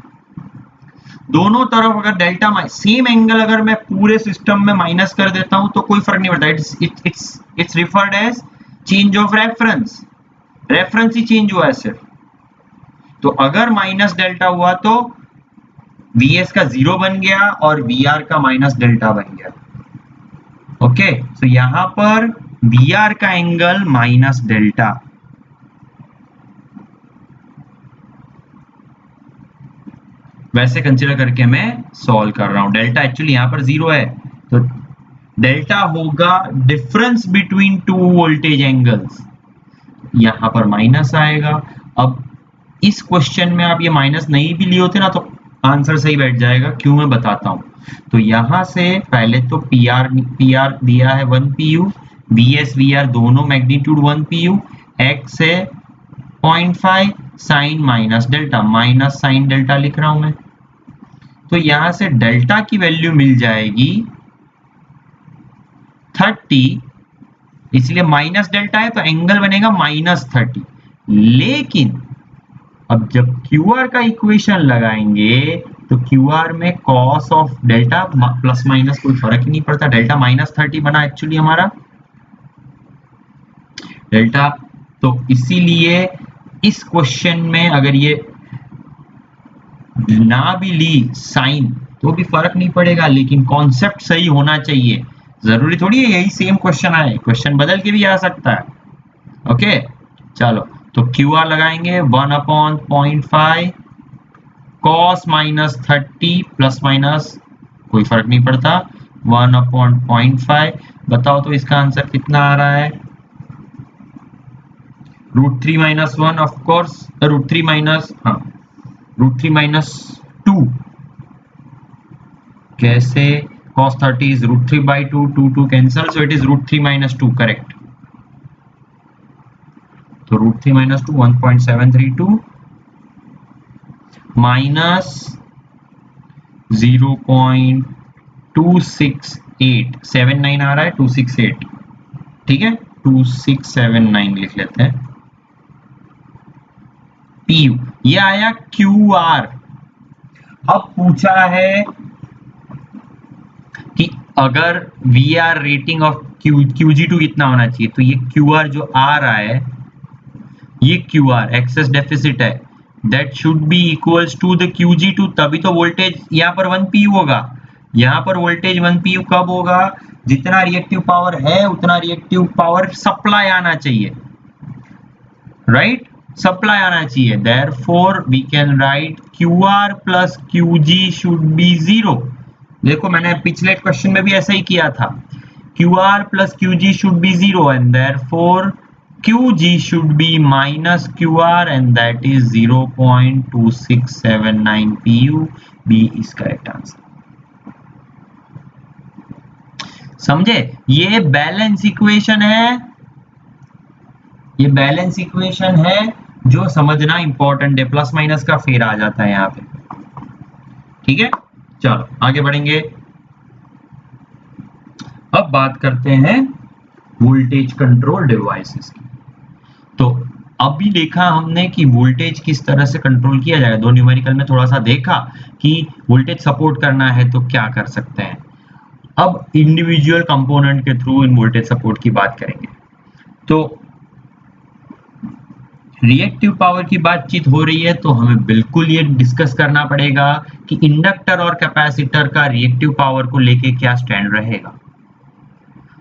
दोनों तरफ अगर डेल्टा सेम एंगल अगर मैं पूरे सिस्टम में माइनस कर देता हूं तो कोई फर्क नहीं पड़ता। It's referred as change of reference, reference ही चेंज हुआ है सिर्फ। तो अगर माइनस डेल्टा हुआ तो Vs का जीरो बन गया और Vr का माइनस डेल्टा बन गया। ओके, तो यहां पर Vr का एंगल माइनस डेल्टा, वैसे कंसीडर करके मैं सॉल्व कर रहा हूं। डेल्टा एक्चुअली यहां पर जीरो है, तो डेल्टा होगा difference between two voltage angles, यहां पर माइनस आएगा। अब इस क्वेश्चन में आप ये माइनस नहीं भी लिए होते ना तो आंसर सही बैठ जाएगा, क्यों मैं बताता हूं। तो यहां से पहले तो पीआर दिया है 1 pu, Vs Vr दोनों मैग्नीट्यूड 1 pu, x है 0.5 sine minus delta, minus sine delta लिख रहा हूं मैं। तो यहां से डेल्टा की वैल्यू मिल जाएगी 30, इसलिए माइनस डेल्टा है तो एंगल बनेगा -30। लेकिन अब जब QR का इक्वेशन लगाएंगे तो QR में cos of delta plus minus कोई फर्क ही नहीं पड़ता, डेल्टा -30 बना एक्चुअली हमारा डेल्टा। तो इसीलिए इस क्वेश्चन में अगर ये ना भी ली साइन तो भी फर्क नहीं पड़ेगा, लेकिन कॉन्सेप्ट सही होना चाहिए। जरूरी थोड़ी है यही सेम क्वेश्चन आए, क्वेश्चन बदल के भी आ सकता है। ओके चलो, तो QR लगाएंगे 1/0.5 cos -30 प्लस माइनस कोई फर्क नहीं पड़ता 1/0.5। बताओ तो इसका आंसर कितना आ रहा है, √3 - 1 ऑफ कोर्स, √3 माइनस, हाँ √3 - 2। कैसे, cos 30 is √3/2, 2 cancel, so it is √3 - 2, correct. तो √3 - 2 1.732 माइनस 0.26879 आ रहा है, 268, ठीक है 2679 लिख लेते हैं। PU ये आया QR। अब पूछा है कि अगर VR रेटिंग ऑफ Qg2 कितना होना चाहिए, तो ये QR जो आ रहा है, ये QR एक्सेस डेफिसिट है, that should be equals to the Qg2, तभी तो वोल्टेज यहाँ पर 1 pu होगा। यहाँ पर वोल्टेज 1 pu कब होगा, जितना रिएक्टिव पावर है उतना रिएक्टिव पावर सप्लाई आना चाहिए, राइट, सप्लाई आना चाहिए। Therefore we can write QR plus Qg should be 0। देखो मैंने पिछले क्वेश्चन में भी ऐसा ही किया था, QR plus Qg should be 0 and therefore Qg should be minus QR and that is 0.2679 pu. B is correct answer. समझे, ये बैलेंस इक्वेशन है, ये बैलेंस इक्वेशन है जो समझना इंपॉर्टेंट है, प्लस माइनस का फेर आ जाता है यहाँ पे। ठीक है, चलो आगे बढ़ेंगे। अब बात करते हैं वोल्टेज कंट्रोल डिवाइसेस की। तो अभी देखा हमने कि वोल्टेज किस तरह से कंट्रोल किया जाएगा, दो न्यूमेरिकल में थोड़ा सा देखा कि वोल्टेज सपोर्ट करना है तो क्या कर सकते हैं। अब इंडिविजुअल कंपोनेंट के थ्रू इन वोल्टेज सपोर्ट की बात करेंगे। तो रिएक्टिव पावर की बातचीत हो रही है तो हमें बिल्कुल ये डिस्कस करना पड़ेगा कि इंडक्टर और कैपेसिटर का रिएक्टिव पावर को लेके क्या स्टैंड रहेगा।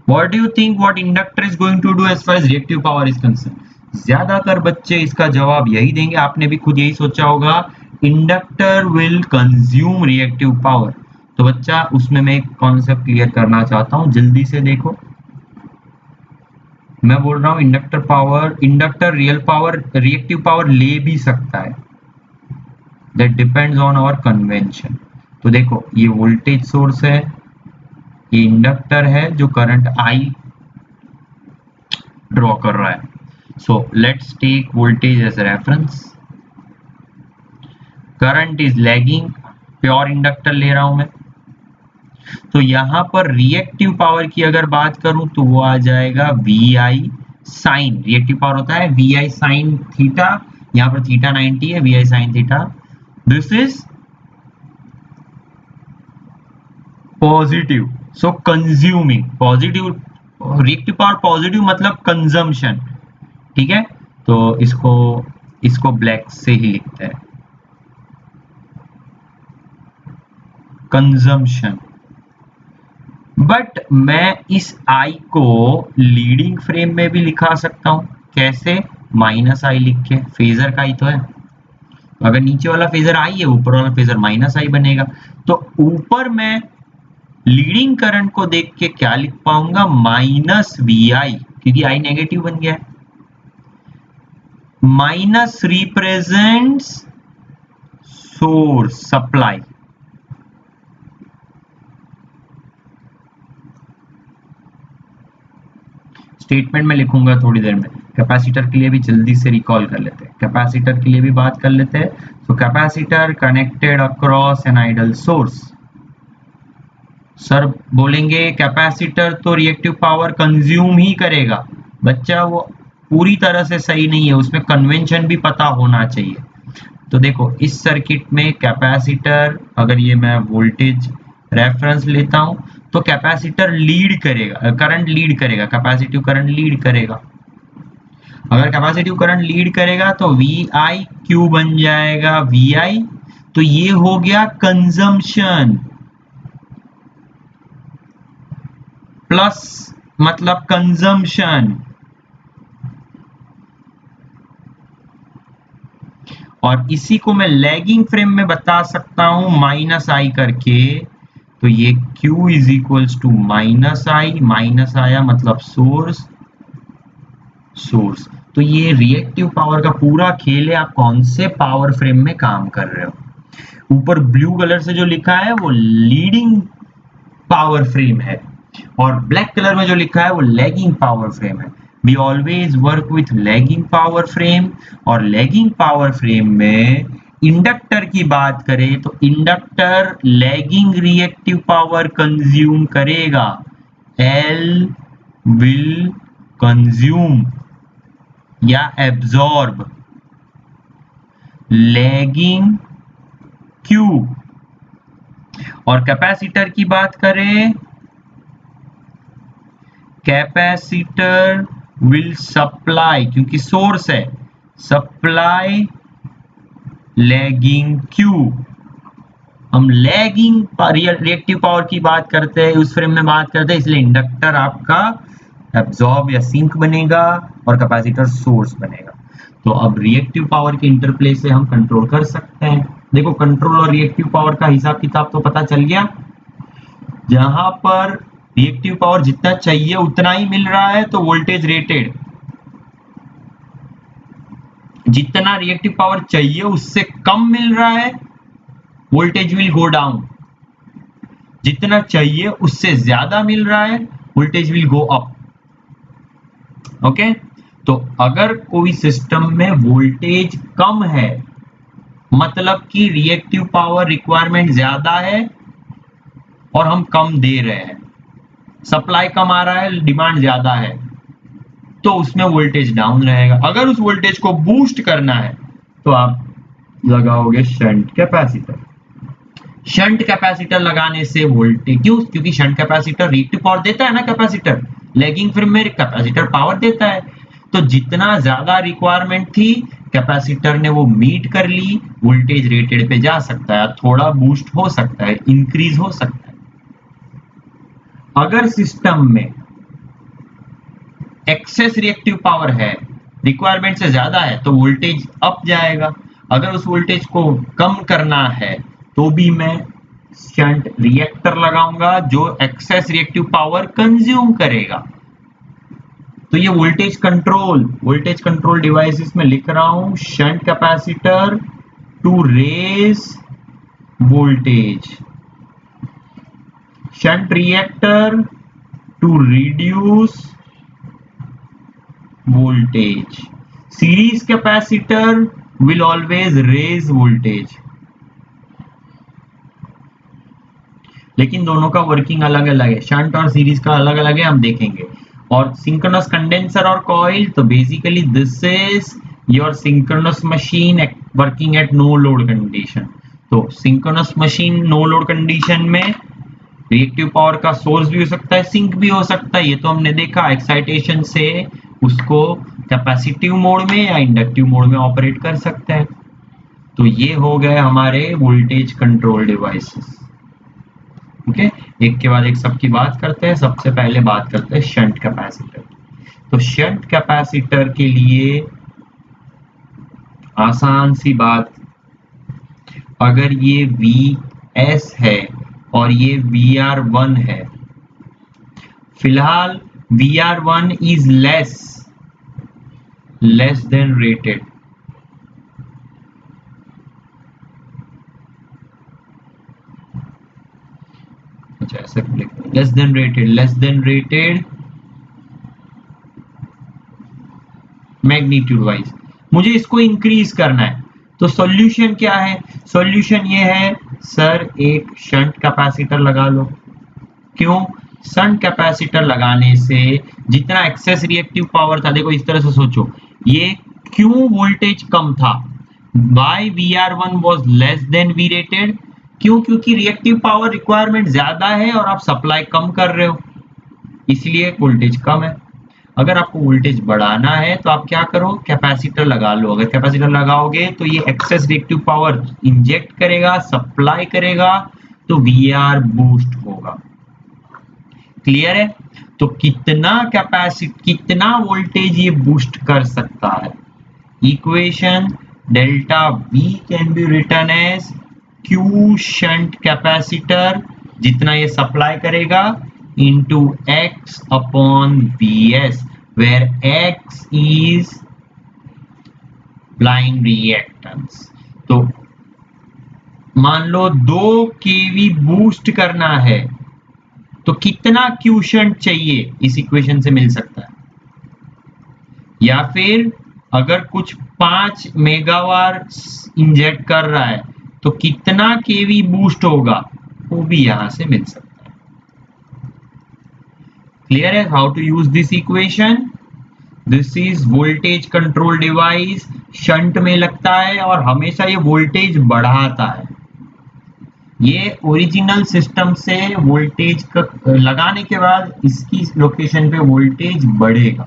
What do you think what inductor is going to do as far as reactive power is concerned? ज्यादातर बच्चे इसका जवाब यही देंगे, आपने भी खुद यही सोचा होगा, inductor will consume reactive power. तो बच्चा उसमें मैं एक कॉन्सेप्ट क्लियर करना चाहता हूं, जल्दी से देखो। मैं बोल रहा हूं inductor real power reactive power ले भी सकता है, that depends on our convention. तो देखो ये वोल्टेज सोर्स है, ये इंडक्टर है जो करंट आई ड्रॉ कर रहा है। So let's take voltage as a reference. Current is lagging, pure inductor ले रहा हूं मैं। तो यहां पर रिएक्टिव पावर की अगर बात करूं तो वो आ जाएगा V I sine, reactive power होता है वी आई साइन थीटा, यहां पर थीटा 90 है, V I sine theta. This is positive, so consuming positive, reactive power positive मतलब कंजम्पशन। ठीक है, तो इसको ब्लैक से ही लिखते हैं, कंजम्पशन। बट मैं इस आई को लीडिंग फ्रेम में भी लिखा सकता हूं, कैसे, माइनस आई लिख के, फेजर का ही तो है। अगर नीचे वाला फेजर आई है, ऊपर वाला फेजर माइनस आई बनेगा। तो ऊपर मैं लीडिंग करंट को देख के क्या लिख पाऊंगा, माइनस वी आई, क्योंकि आई नेगेटिव बन गया है। Minus represents source supply, statement में लिखूंगा थोड़ी देर में। कैपेसिटर के लिए भी जल्दी से रिकॉल कर लेते हैं, कैपेसिटर के लिए भी बात कर लेते हैं। So capacitor connected across an ideal source. Sir बोलेंगे कैपेसिटर तो रिएक्टिव पावर कंज्यूम ही करेगा। बच्चा वो पूरी तरह से सही नहीं है, उसमें कन्वेंशन भी पता होना चाहिए। तो देखो इस सर्किट में कैपेसिटर, अगर ये मैं वोल्टेज रेफरेंस लेता हूं तो कैपेसिटर लीड करेगा, करंट लीड करेगा, कैपेसिटिव करंट लीड करेगा। अगर कैपेसिटिव करंट लीड करेगा तो वी आई क्यू बन जाएगा वी आई, तो ये हो गया कंजम्पशन, प्लस मतलब कंजम्पशन, और इसी को मैं लैगिंग फ्रेम में बता सकता हूं माइनस आई करके। तो ये Q is equals to minus I, minus आया मतलब सोर्स, सोर्स। तो ये रिएक्टिव पावर का पूरा खेल है, आप कौन से पावर फ्रेम में काम कर रहे हो। ऊपर ब्लू कलर से जो लिखा है वो लीडिंग पावर फ्रेम है, और ब्लैक कलर में जो लिखा है वो लैगिंग पावर फ्रेम है। We always work with lagging power frame, और लैगिंग पावर फ्रेम में इंडक्टर की बात करें तो inductor lagging reactive power consume करेगा, एल विल कंज्यूम या एब्जॉर्ब लैगिंग क्यू। और कैपेसिटर की बात करें, कैपेसिटर विल सप्लाई, क्योंकि सोर्स है, सप्लाई लैगिंग क्यू। हम लैगिंग रिएक्टिव पावर की बात करते हैं, उस फ्रेम में बात करते हैं, इसलिए इंडक्टर आपका एब्जॉर्ब या सिंक बनेगा और कैपेसिटर सोर्स बनेगा। तो अब रिएक्टिव पावर के इंटरप्ले से हम कंट्रोल कर सकते हैं। देखो कंट्रोल और रिएक्टिव पावर का हिसाब किताब तो पता चल गया। जहां पर रिएक्टिव पावर जितना चाहिए उतना ही मिल रहा है तो वोल्टेज रेटेड, जितना रिएक्टिव पावर चाहिए उससे कम मिल रहा है वोल्टेज विल गो डाउन, जितना चाहिए उससे ज्यादा मिल रहा है voltage will go up. Okay, तो अगर कोई सिस्टम में वोल्टेज कम है, मतलब कि रिएक्टिव पावर रिक्वायरमेंट ज्यादा है और हम कम दे रहे हैं, सप्लाई कम आ रहा है, डिमांड ज्यादा है, तो उसमें वोल्टेज डाउन रहेगा। अगर उस वोल्टेज को बूस्ट करना है तो आप लगाओगे शंट कैपेसिटर। शंट कैपेसिटर लगाने से वोल्टेज, क्योंकि शंट कैपेसिटर रिएक्टिव पावर देता है ना, कैपेसिटर लैगिंग फ्रेम में कैपेसिटर पावर देता है, तो जितना ज्यादा रिक्वायरमेंट थी कैपेसिटर ने वो मीट कर ली, वोल्टेज रेटेड पे जा सकता है, थोड़ा बूस्ट हो सकता है, इंक्रीज हो सकता है। अगर सिस्टम में एक्सेस रिएक्टिव पावर है, रिक्वायरमेंट से ज्यादा है, तो वोल्टेज अप जाएगा। अगर उस वोल्टेज को कम करना है तो भी मैं शंट रिएक्टर लगाऊंगा जो एक्सेस रिएक्टिव पावर कंज्यूम करेगा। तो ये वोल्टेज कंट्रोल डिवाइसेस में लिख रहा हूं, shunt capacitor to raise voltage, shunt reactor to reduce voltage, series capacitor will always raise voltage। लेकिन दोनों का वर्किंग अलग अलग है, शंट और सीरीज का अलग अलग है, हम देखेंगे। और सिंक्रोनस कंडेंसर और कॉइल, तो basically this is your synchronous machine working at no load condition. तो synchronous machine no load condition में रिएक्टिव पावर का सोर्स भी हो सकता है, सिंक भी हो सकता है, ये तो हमने देखा एक्साइटेशन से उसको कैपेसिटिव मोड में या इंडक्टिव मोड में ऑपरेट कर सकते हैं। तो ये हो गए हमारे वोल्टेज कंट्रोल डिवाइसेस। ओके, एक के बाद एक सबकी बात करते हैं। सबसे पहले बात करते हैं शंट कैपेसिटर। तो शंट कैपेसिटर के लिए आसान सी बात, अगर ये Vs है और ये Vr1 है, फिलहाल Vr1 is less then rated, अच्छा ऐसा less than rated magnitude wise, मुझे इसको इंक्रीज करना है। तो सॉल्यूशन क्या है? सॉल्यूशन ये है सर, एक शंट कैपेसिटर लगा लो। क्यों? शंट कैपेसिटर लगाने से जितना एक्सेस रिएक्टिव पावर था, देखो इस तरह से सोचो, ये क्यों वोल्टेज कम था, why Vr1 was less than V rated, क्यों? क्योंकि रिएक्टिव पावर रिक्वायरमेंट ज्यादा है और आप सप्लाई कम कर रहे हो, इसलिए वोल्टेज कम है। अगर आपको वोल्टेज बढ़ाना है तो आप क्या करो, कैपेसिटर लगा लो। अगर कैपेसिटर लगाओगे तो ये एक्सेस रिएक्टिव पावर इंजेक्ट करेगा, सप्लाई करेगा, तो Vr बूस्ट होगा। क्लियर है? तो कितना वोल्टेज ये बूस्ट कर सकता है? Equation delta V can be written as Q shunt capacitor, जितना ये सप्लाई करेगा, into X upon Vs, where X is blind reactance। तो मान लो 2 kV बूस्ट करना है तो कितना Q शंट चाहिए, इस इक्वेशन से मिल सकता है। या फिर अगर कुछ 5 मेगावाट इंजेक्ट कर रहा है तो कितना kV बूस्ट होगा, वो भी यहां से मिल सकता है। क्लियर है how to use this equation? This is voltage control device, shunt में लगता है और हमेशा ये वोल्टेज बढ़ाता है। ये ओरिजिनल सिस्टम से वोल्टेज लगाने के बाद इसकी लोकेशन पे वोल्टेज बढ़ेगा।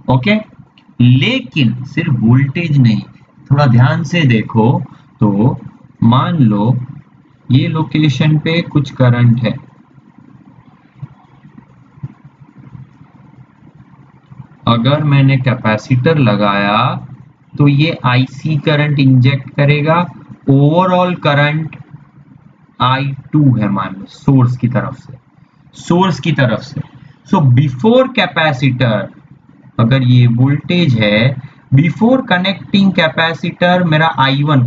ओके, लेकिन सिर्फ वोल्टेज नहीं, थोड़ा ध्यान से देखो तो मान लो ये लोकेशन पे कुछ करंट है, अगर मैंने कैपेसिटर लगाया तो ये IC करंट इंजेक्ट करेगा, ओवरऑल करंट I2 है मान लो सोर्स की तरफ से। सो बिफोर कैपेसिटर, अगर ये वोल्टेज है, बिफोर कनेक्टिंग कैपेसिटर मेरा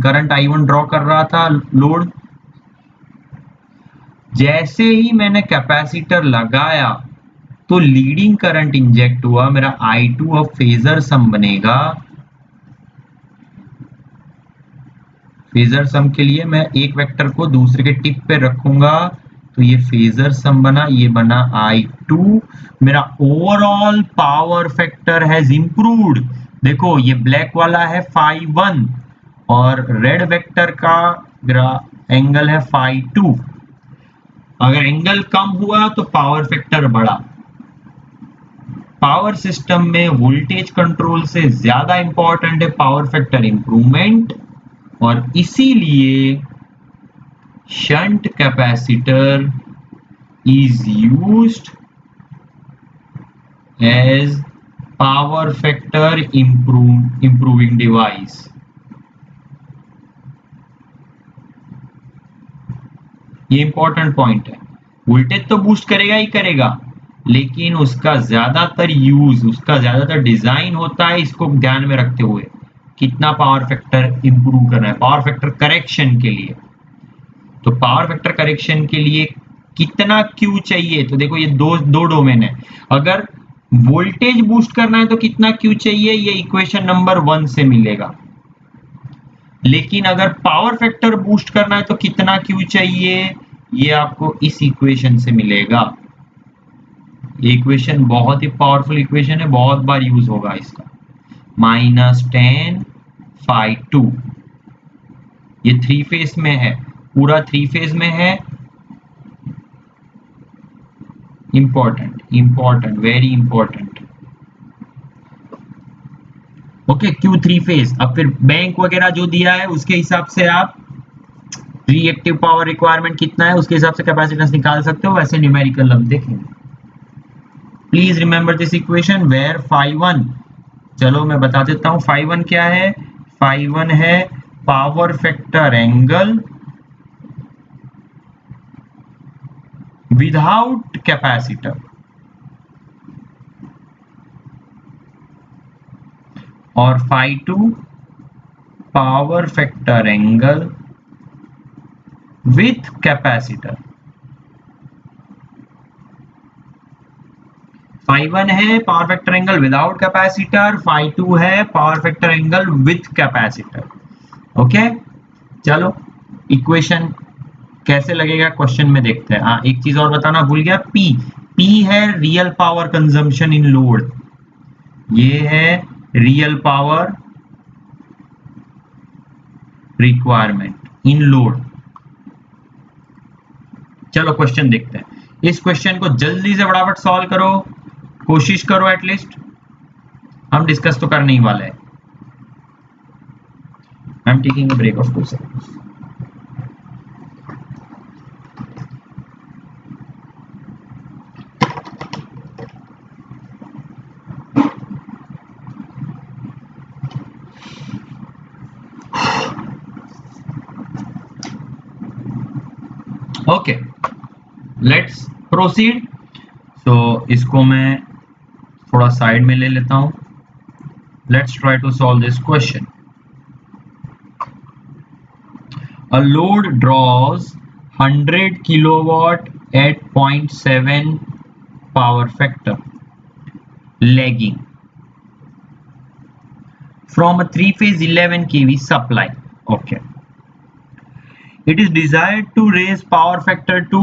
करंट I1 ड्रॉ कर रहा था लोड, जैसे ही मैंने कैपेसिटर लगाया तो लीडिंग करंट इंजेक्ट हुआ, मेरा I2 अब फेजर सम बनेगा। फेजर सम के लिए मैं एक वेक्टर को दूसरे के टिप पे रखूंगा, तो ये फेजर सम बना, ये बना I2। मेरा overall power factor has improved. देखो ये ब्लैक वाला है phi1 और रेड वेक्टर का मेरा एंगल है phi2। अगर एंगल कम हुआ तो पावर फैक्टर बढ़ा। पावर सिस्टम में वोल्टेज कंट्रोल से ज्यादा इंपॉर्टेंट है पावर फैक्टर इंप्रूवमेंट, और इसीलिए shunt capacitor is used as power factor improving device। ये इंपॉर्टेंट पॉइंट है। वोल्टेज तो बूस्ट करेगा ही करेगा, लेकिन उसका ज्यादातर यूज, उसका ज्यादातर डिजाइन होता है इसको ध्यान में रखते हुए कितना पावर फैक्टर इंप्रूव करना है, पावर फैक्टर करेक्शन के लिए। तो पावर फैक्टर करेक्शन के लिए कितना क्यू चाहिए, तो देखो ये दो दो डोमेन है। अगर वोल्टेज बूस्ट करना है तो कितना क्यू चाहिए, ये इक्वेशन नंबर 1 से मिलेगा। लेकिन अगर पावर फैक्टर बूस्ट करना है तो कितना क्यू चाहिए, ये आपको इस इक्वेशन से मिलेगा। ये इक्वेशन बहुत ही पावरफुल इक्वेशन है, बहुत बार यूज होगा इसका। -10 phi2, ये थ्री फेज में है, पूरा थ्री फेज में है। Important, important, very important. Okay, Q three phase. अब फिर बैंक वगैरह जो दिया है उसके हिसाब से आप रिएक्टिव पावर रिक्वायरमेंट कितना है उसके हिसाब से कैपेसिटेंस निकाल सकते हो। वैसे न्यूमेरिकल अब देखेंगे। Please remember this equation where phi1, चलो मैं बता देता हूं phi1 क्या है। phi1 है power factor angle without capacitor, और phi2 power factor angle with capacitor. phi1 है power factor angle without capacitor, phi2 है power factor angle with capacitor. Okay, चलो इक्वेशन कैसे लगेगा क्वेश्चन में देखते हैं। हाँ, एक चीज और बताना भूल गया, P है real power consumption in load, ये है real power requirement in load. चलो क्वेश्चन देखते हैं। इस क्वेश्चन को जल्दी से फटाफट सॉल्व करो, कोशिश करो एटलीस्ट। हम डिस्कस तो करने ही वाले हैं। I am taking a break of 2 seconds. Okay, let's proceed. तो इसको मैं थोड़ा साइड में ले लेता हूं। Let's try to solve this question. A load draws 100 kilowatt at 0.7 power factor, lagging from a three-phase 11 kV supply. Okay. It is desired to raise power factor to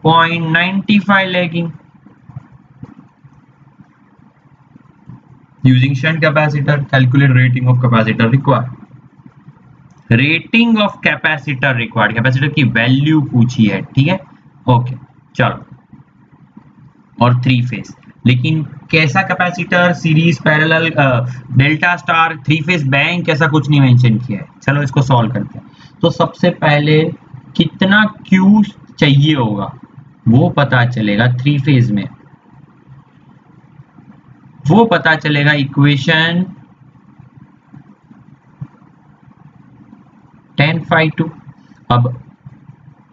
0.95 lagging using shunt capacitor. Calculate rating of capacitor required. Rating of capacitor required, capacitor की value पूछी है, ठीक है। Okay चलो, और three phase, लेकिन कैसा capacitor, series, parallel, delta star, three phase bank, ऐसा कुछ नहीं मेंशन किया है। चलो इसको सॉल्व करते हैं। तो सबसे पहले कितना क्यू चाहिए होगा वो पता चलेगा थ्री फेज में, वो पता चलेगा इक्वेशन 10 phi2। अब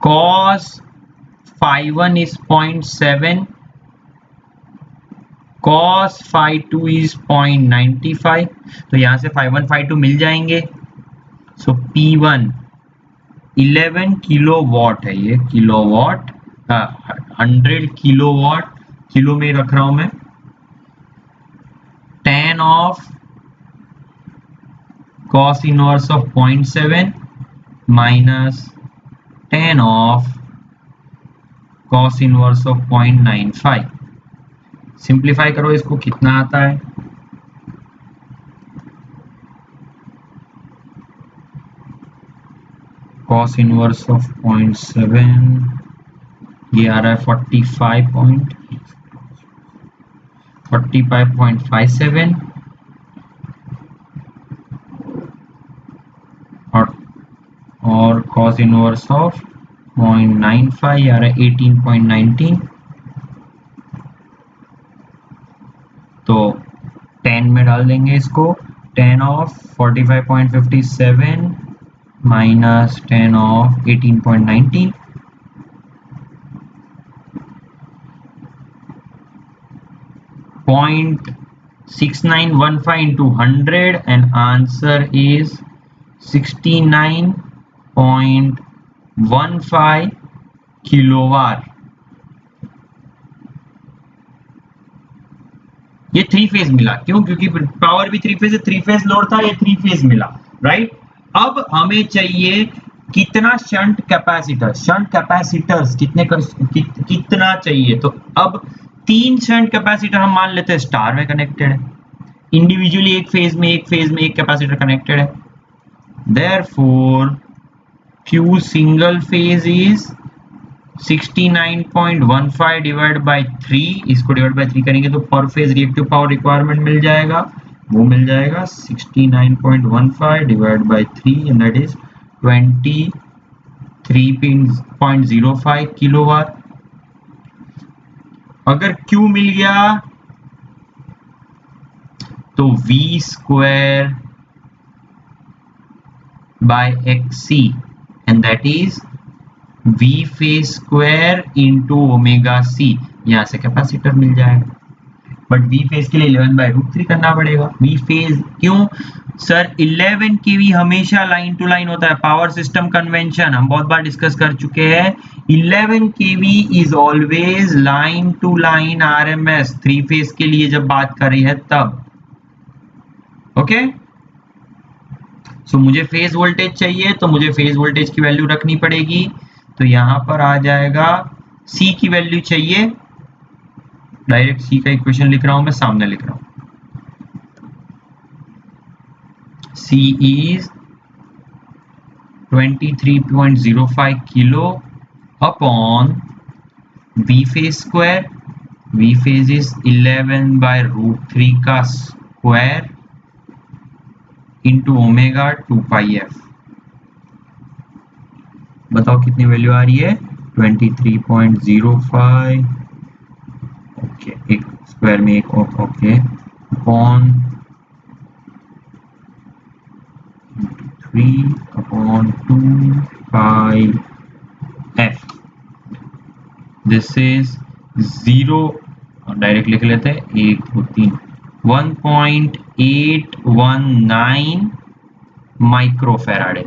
cos phi1 is 0.7, cos phi2 is 0.95, तो यहां से phi1 phi2 मिल जाएंगे। सो P1 11 किलोवाट है ये, किलोवाट, 100 किलोवाट, किलो में रख रहा हूं मैं। 10 of cos inverse of 0.7 minus 10 of cos inverse of 0.95। Simplify करो इसको, कितना आता है? cos इनवर्स ऑफ 0.7 ये आ रहा है 45.57 और cos इनवर्स ऑफ 0.95 आ रहा है 18.19। तो 10 में डाल देंगे इसको, 10 of 45.57 minus 10 of 18.19, 0.6915 into 100 and answer is 69.15 kilowatt. ये थ्री फेज मिला, क्यों? क्योंकि पावर भी थ्री फेज है, थ्री फेज लोड था, ये थ्री फेज मिला, राइट। अब हमें चाहिए कितना शंट कैपेसिटर, शंट कैपेसिटर्स कितना चाहिए। तो अब 3 शंट कैपेसिटर हम मान लेते हैं स्टार में कनेक्टेड है, इंडिविजुअली एक फेज में एक कैपेसिटर कनेक्टेड है। Therefore Q single phase is 69.15 divide by 3, इसको डिवाइड बाय 3 करेंगे तो पर फेज रिएक्टिव पावर रिक्वायरमेंट मिल जाएगा, वो मिल जाएगा 69.15 divide by 3 and that is 23.05 kilowatt. अगर Q मिल गया तो V square by XC and that is V phase square into omega C, यहां से कैपेसिटर मिल जाएगा। बट V फेज के लिए 11/√3 करना पड़ेगा। V फेज क्यों सर? 11 केवी हमेशा लाइन टू लाइन होता है, पावर सिस्टम कन्वेंशन हम बहुत बार डिस्कस कर चुके हैं। 11 kV is always line to line RMS, three phase के लिए जब बात कर रही है तब। ओके, सो मुझे फेज वोल्टेज चाहिए, तो मुझे फेज वोल्टेज की वैल्यू रखनी पड़ेगी। तो यहां पर आ जाएगा C की वैल्यू चाहिए, डायरेक्ट C का इक्वेशन लिख रहा हूं मैं, सामने लिख रहा हूं। C is 23.05 kilo upon V phase square, V phase is 11/√3 का स्क्वायर इंटू ओमेगा 2πf। बताओ कितनी वैल्यू आ रही है? 23.05, ओके, एक स्क्वायर में एक, okay, upon 3 upon 2πf। This is 0, direct लिख लेते हैं, 1 2 3, 1.819 माइक्रोफैराड।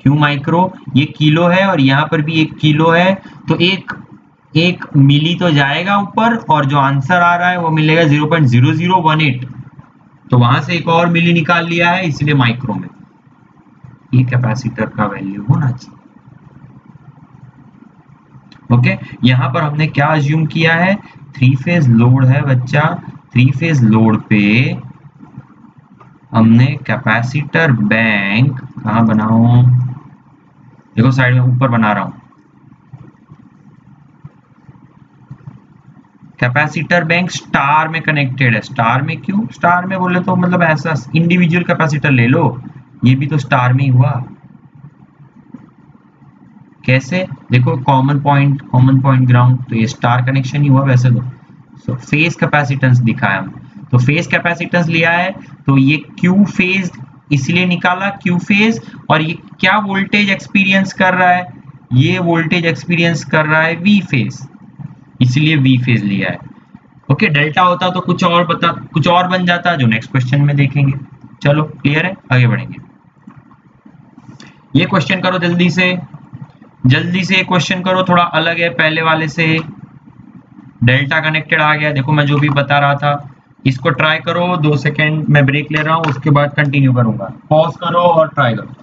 क्यों माइक्रो? ये किलो है और यहाँ पर भी एक किलो है, तो एक मिली तो जाएगा ऊपर, और जो आंसर आ रहा है वो मिलेगा 0.0018, तो वहां से एक और मिली निकाल लिया है, इसलिए माइक्रो में। ये कैपेसिटर का वैल्यू होना चाहिए। ओके, यहाँ पर हमने क्या अज्यूम किया है? थ्री फेज लोड है बच्चा, थ्री फेज लोड पे हमने कैपेसिटर बैंक, कहाँ बनाऊं, देखो साइड में ऊपर बना रहा हूं, कैपेसिटर बैंक स्टार में कनेक्टेड है। स्टार में क्यों? स्टार में बोले तो मतलब ऐसा इंडिविजुअल कैपेसिटर ले लो, ये भी तो स्टार में ही हुआ। कैसे? देखो कॉमन पॉइंट ग्राउंड, तो ये स्टार कनेक्शन ही हुआ वैसे तो। सो फेज कैपेसिटेंस दिखाया हम, तो फेज कैपेसिटेंस लिया है, तो ये क्यू फेज इसलिए निकाला, क्यू फेज, और ये क्या वोल्टेज एक्सपीरियंस कर रहा है? ये वोल्टेज एक्सपीरियंस कर रहा है वी फेज, इसलिए वी फेज लिया है। ओके, डेल्टा होता तो कुछ और बन जाता, जो नेक्स्ट क्वेश्चन में देखेंगे। चलो क्लियर है, आगे बढ़ेंगे। ये क्वेश्चन करो जल्दी से। जल्दी से क्वेश्चन करो, थोड़ा अलग है पहले वाले से। डेल्टा कनेक्टेड आ गया, देखो मैं जो भी बता रहा था इसको ट्राई करो। 2 सेकेंड मैं ब्रेक ले रहा हूँ, उसके बाद कंटिन्यू करूंगा। पॉज करो और ट्राई करो।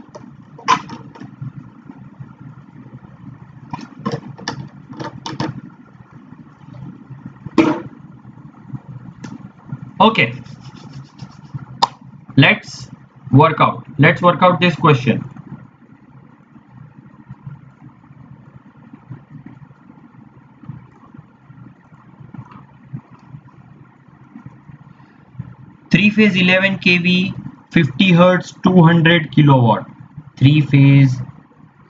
Okay, let's work out this question. Three phase 11 kV, 50 hertz, 200 kilowatt. Three phase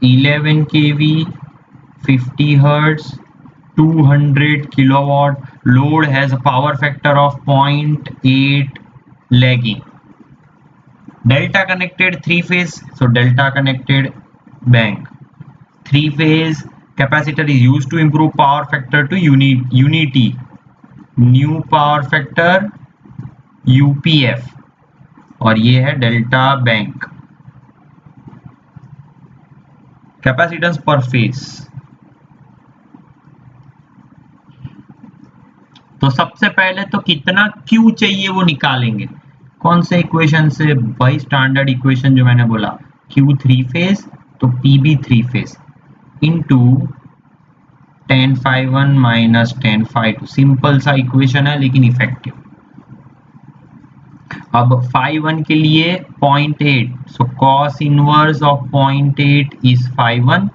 11 kV, 50 hertz, 200 kilowatt. Load has a power factor of 0.8 lagging. Delta connected three phase, so delta connected bank. Three phase capacitor is used to improve power factor to unity. New power factor UPF, और ये है delta bank. Capacitance पर phase, तो सबसे पहले तो कितना Q चाहिए वो निकालेंगे। कौन से इक्वेशन से भाई? स्टैंडर्ड इक्वेशन जो मैंने बोला, Q थ्री फेज तो PB three phase into tan phi 1 minus tan phi 2। Simple सा इक्वेशन है लेकिन इफेक्टिव। अब phi 1 के लिए 0.8, सो cos inverse of 0.8 is phi 1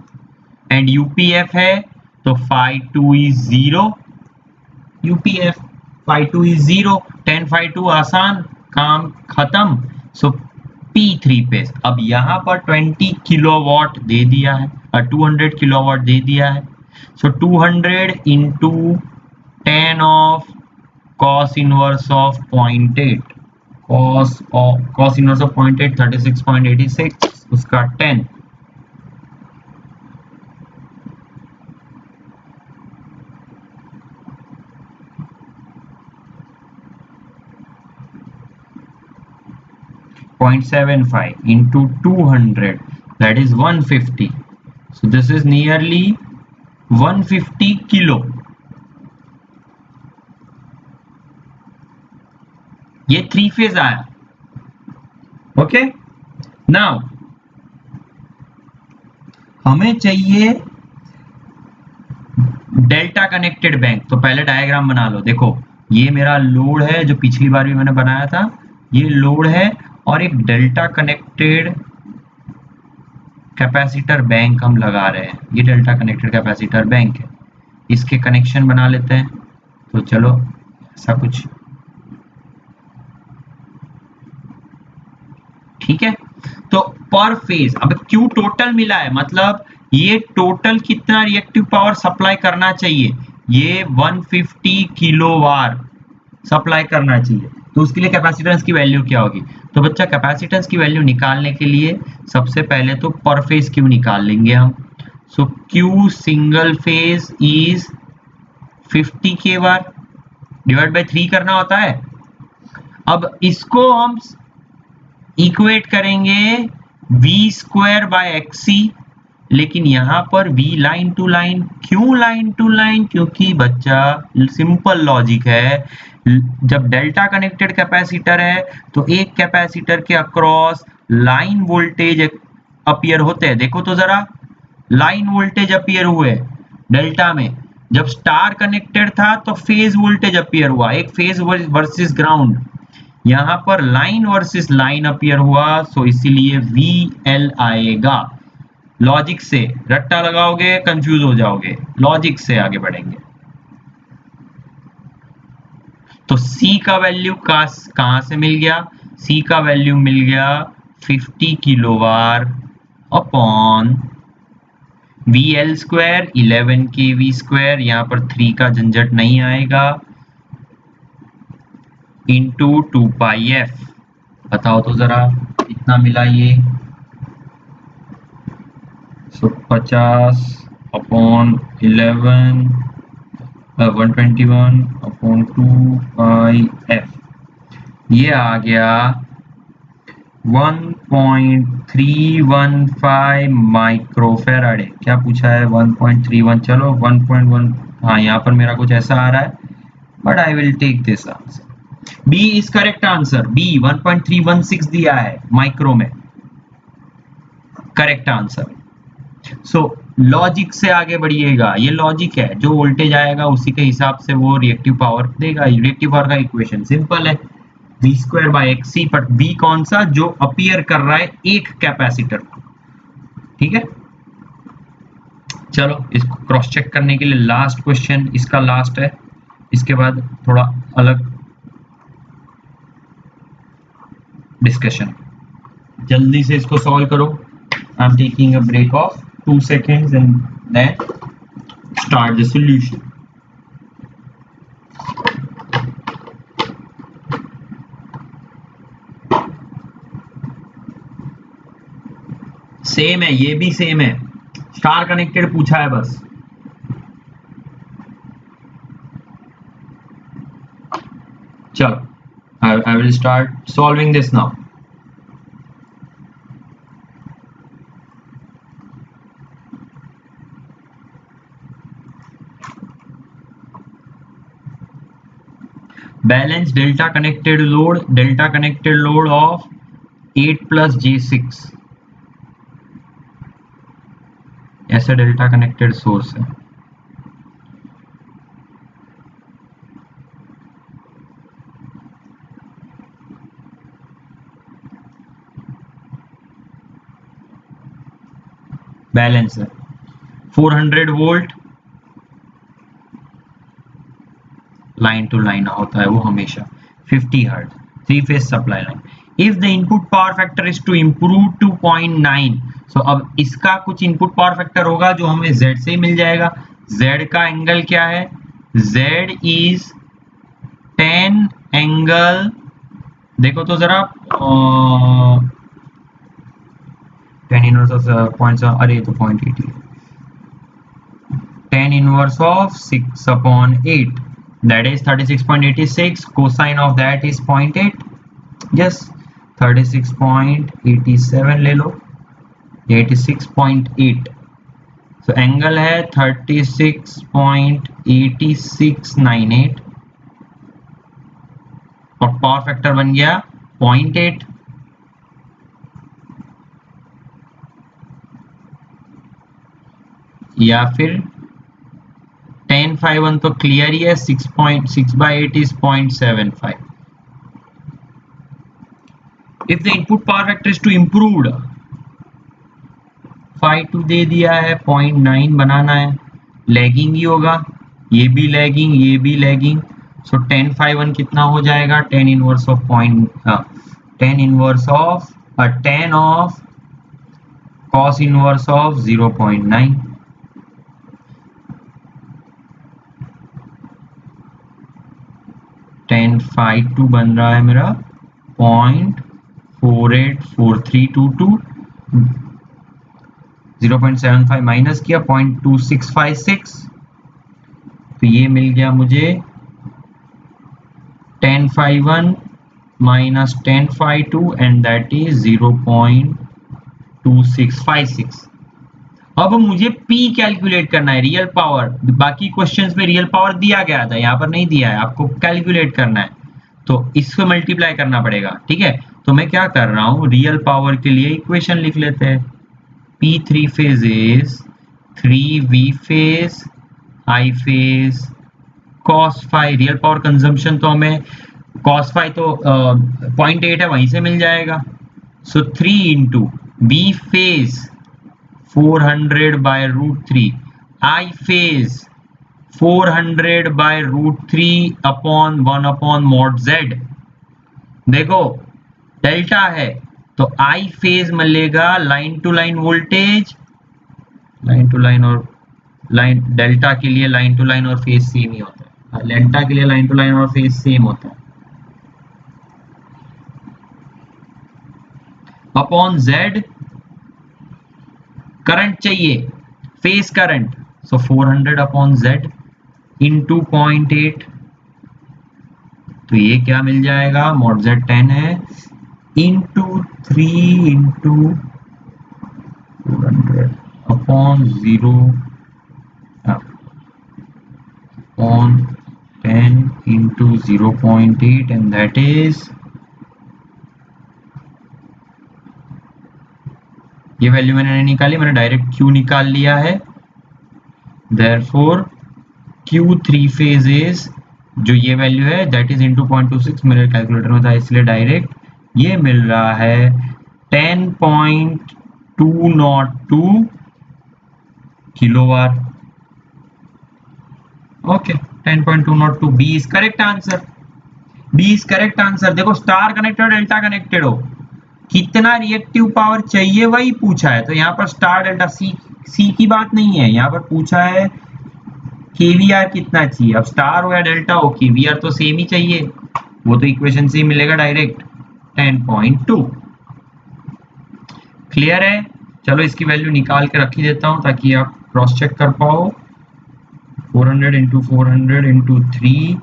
and UPF है तो phi 2 is 0। UPF phi 2 is 0, tan phi 2 आसान, काम खत्म। सो P थ्री फेज। अब यहाँ पर 20 किलोवाट दे दिया है, 200 किलोवाट दे दिया है। सो 200 into tan of cos inverse of 0.8, cos inverse of 0.8 36.86, उसका 10। .75 into 200, that is 150. So this is nearly 150 kilo. ये थ्री फेज आया। ओके, नाउ हमें चाहिए डेल्टा कनेक्टेड बैंक। तो पहले डायग्राम बना लो। देखो ये मेरा लोड है जो पिछली बार भी मैंने बनाया था, ये लोड है और एक डेल्टा कनेक्टेड कैपेसिटर बैंक हम लगा रहे हैं। ये डेल्टा कनेक्टेड कैपेसिटर बैंक है, इसके कनेक्शन बना लेते हैं। तो चलो ऐसा कुछ, ठीक है। तो पर फेज अब Q टोटल मिला है, मतलब ये टोटल कितना रिएक्टिव पावर सप्लाई करना चाहिए? ये 150 किलोवाट सप्लाई करना चाहिए। तो उसके लिए कैपेसिटेंस की वैल्यू क्या होगी? तो बच्चा कैपेसिटेंस की वैल्यू निकालने के लिए सबसे पहले तो पर फेज Q निकाल लेंगे हम। सो Q सिंगल फेज इज 50 के बार डिवाइड बाय 3 करना होता है। अब इसको हम इक्वेट करेंगे V स्क्वायर बाय XC, लेकिन यहां पर V लाइन टू लाइन। क्यों लाइन टू लाइन? क्योंकि बच्चा सिंपल लॉजिक है, जब डेल्टा कनेक्टेड कैपेसिटर है तो एक कैपेसिटर के अक्रॉस लाइन वोल्टेज अपीयर होते हैं। देखो तो जरा, लाइन वोल्टेज अपीयर हुए डेल्टा में। जब स्टार कनेक्टेड था तो फेज वोल्टेज अपीयर हुआ, एक फेज वर्सेस ग्राउंड। यहां पर लाइन वर्सेस लाइन अपीयर हुआ, सो इसीलिए VL आएगा। लॉजिक से रट्टा लगाओगे कंफ्यूज हो जाओगे, लॉजिक से आगे बढ़ेंगे। तो C का वैल्यू कहां से मिल गया? C का वैल्यू मिल गया 50 kilowatt upon VL square 11 kV square, यहां पर 3 का झंझट नहीं आएगा, इंटू 2 पाई एफ। बताओ तो जरा कितना मिला ये? सो 50 अपॉन 11 121 अपॉन 2 पाई एफ, ये आ गया 1.315 माइक्रोफेराड है। क्या पूछा है? 1.31। चलो 1.1, हाँ यहाँ पर मेरा कुछ ऐसा आ रहा है, but I will take this answer. B is correct answer. B 1.316 दिया है माइक्रो में, करेक्ट आंसर। सो लॉजिक से आगे बढ़िएगा, ये लॉजिक है, जो वोल्टेज आएगा उसी के हिसाब से वो रिएक्टिव पावर देगा। रिएक्टिव पावर का इक्वेशन सिंपल है, बी स्क्वायर बाई एक्स सी, पर बी कौन सा? जो अपीयर कर रहा है एक कैपेसिटर को, ठीक है। चलो इसको क्रॉस चेक करने के लिए लास्ट क्वेश्चन, इसका लास्ट है, इसके बाद थोड़ा अलग डिस्कशन। जल्दी से इसको सॉल्व करो। I am taking a break of 2 seconds and then start the solution. Same है, ये भी सेम है, स्टार कनेक्टेड पूछा है बस। चलो I will start solving this now. Balance delta connected load of 8 plus J6, ऐसा डेल्टा कनेक्टेड सोर्स है। बैलेंस है 400 वोल्ट, लाइन टू लाइन होता है वो हमेशा, 50 hertz, 3 phase supply line. If the input power factor is to improve to 0.9, सो अब इसका कुछ इनपुट पावर फैक्टर होगा जो हमें Z से ही मिल जाएगा। Z का एंगल क्या है? Z इज 10 एंगल, देखो तो जरा 10 इनवर्स ऑफ पॉइंट, अरे तो 0.8, 10 inverse of 6 upon 8, that is 36.86, cosine of that is 0.8, yes 36.87 ले लो, 86.8, so एंगल है 36.8698 और पावर फैक्टर बन गया 0.8। या फिर 10/1 तो क्लियर ही है, 6.6/8 is 0.75। if the input power factor is to improved, 5 दे दिया है, 0.9 बनाना है, लैगिंग ही होगा, ये भी लैगिंग, ये भी लैगिंग, सो 10/1 कितना हो जाएगा? 10 inverse of 10 of cos inverse of 0.9, 10/2 बन रहा है मेरा 0.484322, 0.75 माइनस किया 0.2656, तो ये मिल गया मुझे 10/1 minus 10/2 and that is 0.2656। अब मुझे P कैलकुलेट करना है, रियल पावर। बाकी क्वेश्चंस में रियल पावर दिया गया था, यहाँ पर नहीं दिया है, आपको कैलकुलेट करना है, तो इसको मल्टीप्लाई करना पड़ेगा, ठीक है। तो मैं क्या कर रहा हूँ, रियल पावर के लिए इक्वेशन लिख लेते हैं। P3 phase is 3V phase I phase cos phi, real power consumption तो हमें cos फाई तो 0.8 है, वहीं से मिल जाएगा, so 3 into B phase 400/√3, I phase 400/√3 upon 1/mod Z। देखो डेल्टा है तो I फेज मिलेगा line to line voltage, line to line और लाइन, डेल्टा के लिए लाइन टू लाइन और फेज सेम ही होता है, डेल्टा के लिए लाइन टू लाइन और फेज सेम होता है, अपॉन Z करंट चाहिए, phase current, so 400 upon Z into 0.8, तो ये क्या मिल जाएगा, mod Z 10 है, into 3 into 400 upon 0 upon 10 into 0.8 and that is ये वैल्यू मैंने नहीं निकाली, मैंने डायरेक्ट Q निकाल लिया है। therefore Q3 फेज इज जो ये वैल्यू है दैट इज इंटू 0.26 मेरे कैलकुलेटर में था इसलिए डायरेक्ट ये मिल रहा है 10.202 kilowatt. Okay 10.202 B is correct answer. B is correct answer. देखो स्टार कनेक्टेड डेल्टा कनेक्टेड हो कितना रिएक्टिव पावर चाहिए वही पूछा है, तो यहाँ पर स्टार डेल्टा सी की बात नहीं है, यहाँ पर पूछा है केवीआर कितना चाहिए। अब स्टार हो या डेल्टा हो केवीआर तो सेम ही चाहिए, वो तो इक्वेशन से ही मिलेगा डायरेक्ट 10.2। क्लियर है? चलो इसकी वैल्यू निकाल के रख ही देता हूं ताकि आप क्रॉस चेक कर पाओ। 400 into 400 into 3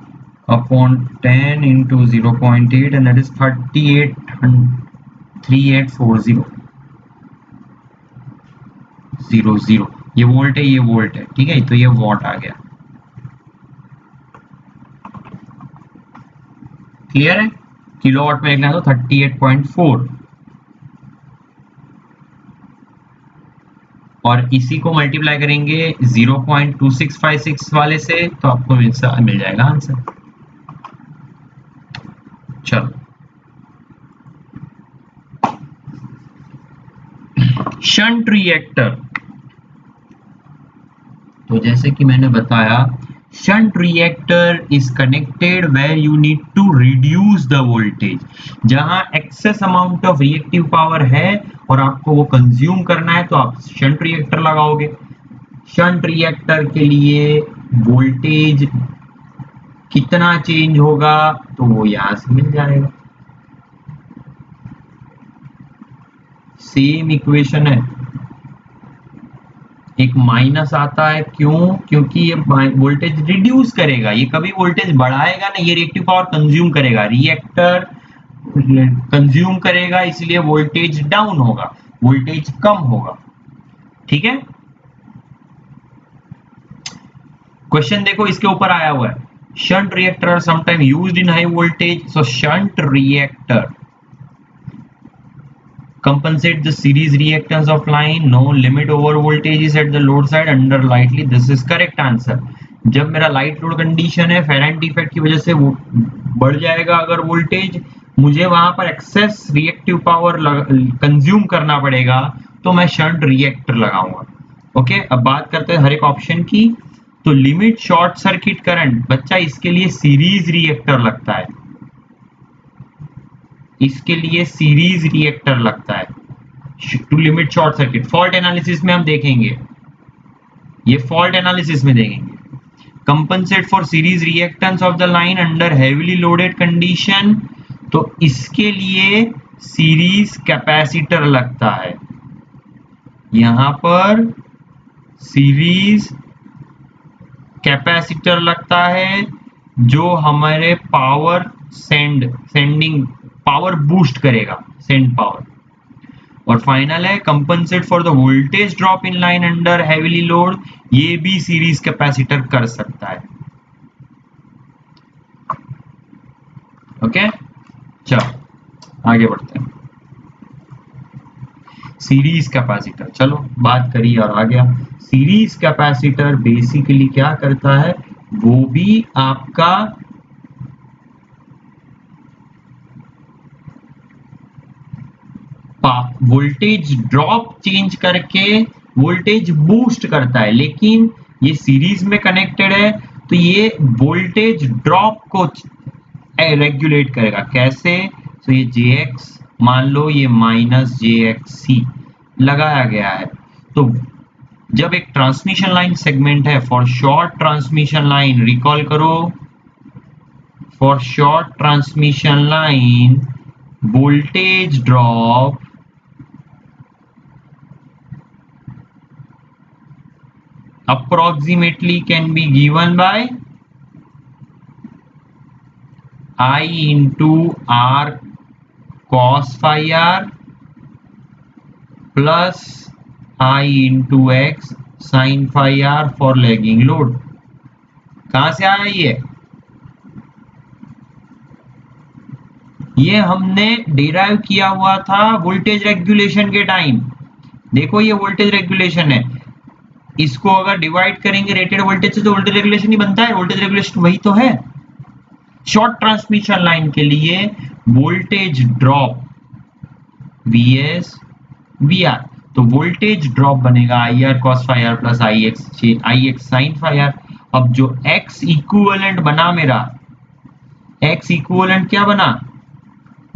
upon 10 into 0.8 and that is 38,3840 ये वोल्ट है, ये वोल्ट है, ठीक है, तो ये वॉट आ गया। क्लियर है? किलोवाट में लिखना तो 38.4 और इसी को मल्टीप्लाई करेंगे 0.2656 वाले से तो आपको मिल जाएगा आंसर। चलो शंट रिएक्टर, तो जैसे कि मैंने बताया shunt reactor is connected where you need to reduce the voltage, जहां excess amount of reactive power है और आपको वो कंज्यूम करना है तो आप शंट रिएक्टर लगाओगे। शंट रिएक्टर के लिए वोल्टेज कितना चेंज होगा तो वो यहां से मिल जाएगा, सेम इक्वेशन है। एक माइनस आता है क्यों? क्योंकि ये वोल्टेज रिड्यूस करेगा, ये कभी वोल्टेज बढ़ाएगा नहीं, ये रिएक्टिव पावर कंज्यूम करेगा, रिएक्टर कंज्यूम करेगा इसलिए वोल्टेज डाउन होगा, वोल्टेज कम होगा। ठीक है, क्वेश्चन देखो इसके ऊपर आया हुआ है shunt reactor are sometime used in high voltage, so shunt reactor compensate the series reactance of line, no limit over voltage is at the load side under lightly, this is correct answer। जब मेरा light load condition है फेरेंट effect की वजह से वो बढ़ जाएगा अगर वोल्टेज, मुझे वहां पर एक्सेस रिएक्टिव पावर कंज्यूम करना पड़ेगा तो मैं शंट रिएक्टर लगाऊंगा। ओके, अब बात करते हैं हर एक ऑप्शन की। तो लिमिट शॉर्ट सर्किट करंट बच्चा इसके लिए सीरीज रिएक्टर लगता है, इसके लिए सीरीज रिएक्टर लगता है to limit short circuit. Fault analysis में हम देखेंगे, ये फॉल्ट एनालिसिस में देखेंगे। Compensate for series reactance of the line under heavily loaded condition, तो इसके लिए सीरीज कैपेसिटर लगता है, यहां पर सीरीज कैपेसिटर लगता है जो हमारे पावर सेंडिंग पावर बूस्ट करेगा, सेंड पावर। और फाइनल है compensate for the voltage drop in line under heavily load, ये भी सीरीज कैपेसिटर कर सकता है। ओके, चलो आगे बढ़ते हैं। सीरीज कैपेसिटर, चलो बात करिए और आ गया। सीरीज कैपेसिटर बेसिकली क्या करता है, वो भी आपका वोल्टेज ड्रॉप चेंज करके वोल्टेज बूस्ट करता है, लेकिन ये सीरीज में कनेक्टेड है तो ये वोल्टेज ड्रॉप को रेगुलेट करेगा। कैसे? तो ये JX मान लो ये -JXC लगाया गया है, तो जब एक ट्रांसमिशन लाइन सेगमेंट है for short transmission line, recall करो for short transmission line voltage drop approximately can be given by I into R cos phi r plus I into X sine phi r for lagging load. कहां से आया ये हमने derive किया हुआ था voltage regulation के टाइम। देखो ये वोल्टेज रेगुलेशन है, इसको अगर डिवाइड करेंगे रेटेड वोल्टेज से तो वोल्टेज रेगुलेशन ही बनता है। वोल्टेज रेगुलेशन वही तो है। शॉर्ट ट्रांसमिशन लाइन के लिए वोल्टेज ड्रॉप Vs Vr, तो वोल्टेज ड्रॉप बनेगा I R cos phi R plus I X sine phi R. अब जो x इक्विवेलेंट बना मेरा, x इक्विवेलेंट क्या बना,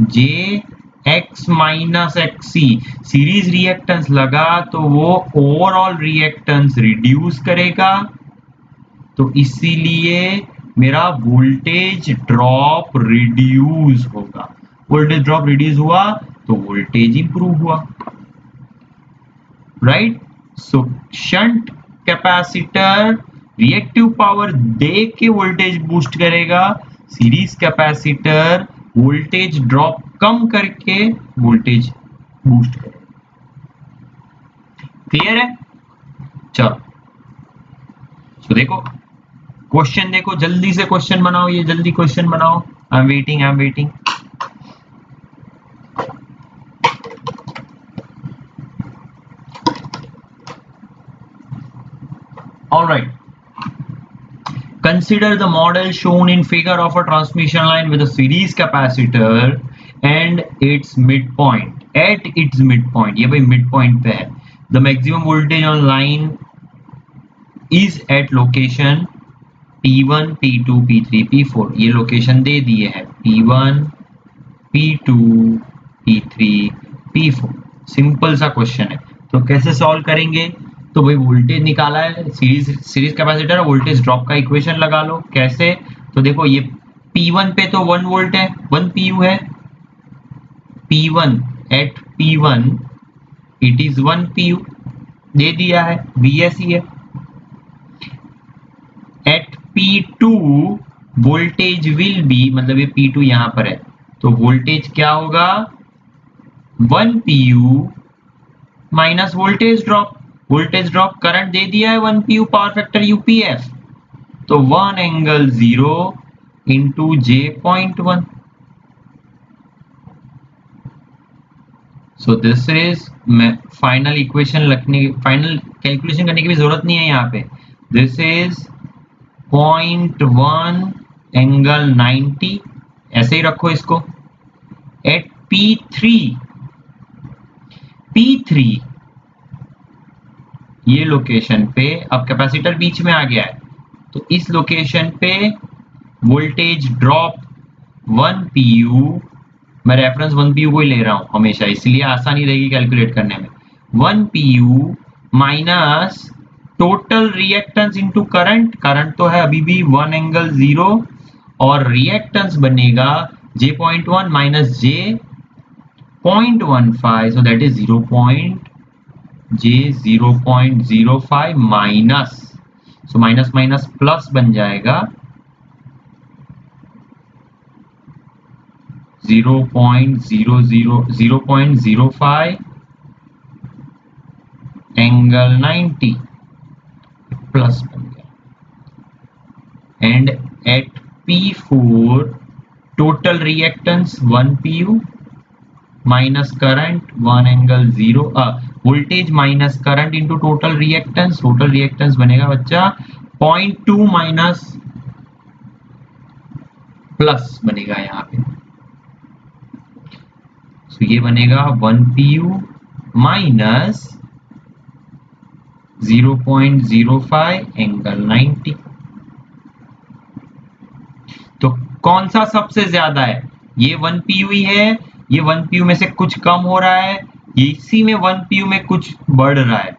j x minus xc. Series reactance लगा तो वो ओवरऑल रिएक्टेंस रिड्यूस करेगा, तो इसीलिए मेरा वोल्टेज ड्रॉप रिड्यूस होगा। वोल्टेज ड्रॉप रिड्यूस हुआ तो वोल्टेज इंप्रूव हुआ, राइट। सो शंट कैपेसिटर रिएक्टिव पावर दे के वोल्टेज बूस्ट करेगा, सीरीज कैपेसिटर वोल्टेज ड्रॉप कम करके वोल्टेज बूस्ट करेगा। क्लियर है? चलो तो देखो क्वेश्चन, देखो जल्दी से क्वेश्चन बनाओ, ये जल्दी क्वेश्चन बनाओ। I am waiting, I am waiting. All right. Consider the model shown in figure of a transmission line with a series capacitor and its midpoint. At its midpoint, ये भाई midpoint पे है. The maximum voltage on line is at location P1, P2, P3, P4. ये location दे दिए हैं P1, P2, P3, P4. Simple सा question है, तो कैसे सॉल्व करेंगे? तो भाई वोल्टेज निकाला है, सीरीज कैपेसिटर, वोल्टेज ड्रॉप का इक्वेशन लगा लो। कैसे? तो देखो ये P1 पे तो 1 वोल्ट है, 1 pu है। P1 at P1 it is 1 pu दे दिया है, Vs ही है। Eight P2 voltage will be, मतलब ये P2 यहां पर है, तो वोल्टेज क्या होगा, 1 pu minus voltage drop. Voltage drop current दे दिया है 1 pu, पावर फैक्टर यूपीएफ, तो 1 angle 0 into J.1। So this is, मैं फाइनल इक्वेशन लिखने, फाइनल कैलकुलेशन करने की भी जरूरत नहीं है यहाँ पे। दिस इज 0.1 एंगल 90, ऐसे ही रखो इसको। एट P3 ये लोकेशन पे, अब कैपेसिटर बीच में आ गया है, तो इस लोकेशन पे वोल्टेज ड्रॉप 1 pu, मैं रेफरेंस 1 pu को ही ले रहा हूं हमेशा, इसलिए आसानी रहेगी कैलकुलेट करने में। 1 pu minus total reactance into current, current तो है अभी भी 1 एंगल 0, और रिएक्टेंस बनेगा J.1 minus J.15, so that is 0.05 minus, so minus minus plus बन जाएगा 0.05 एंगल 90 प्लस बन गया। And at P4 total reactance 1 pu minus current 1 angle 0, voltage minus current into total reactance बनेगा बच्चा 0.2 माइनस प्लस बनेगा यहाँ पे, तो ये बनेगा 1 pu माइनस 0.05 एंगल 90। तो कौन सा सबसे ज्यादा है? ये 1 pu ही है, ये 1 pu में से कुछ कम हो रहा है, इसी में 1 pu में कुछ बढ़ रहा है।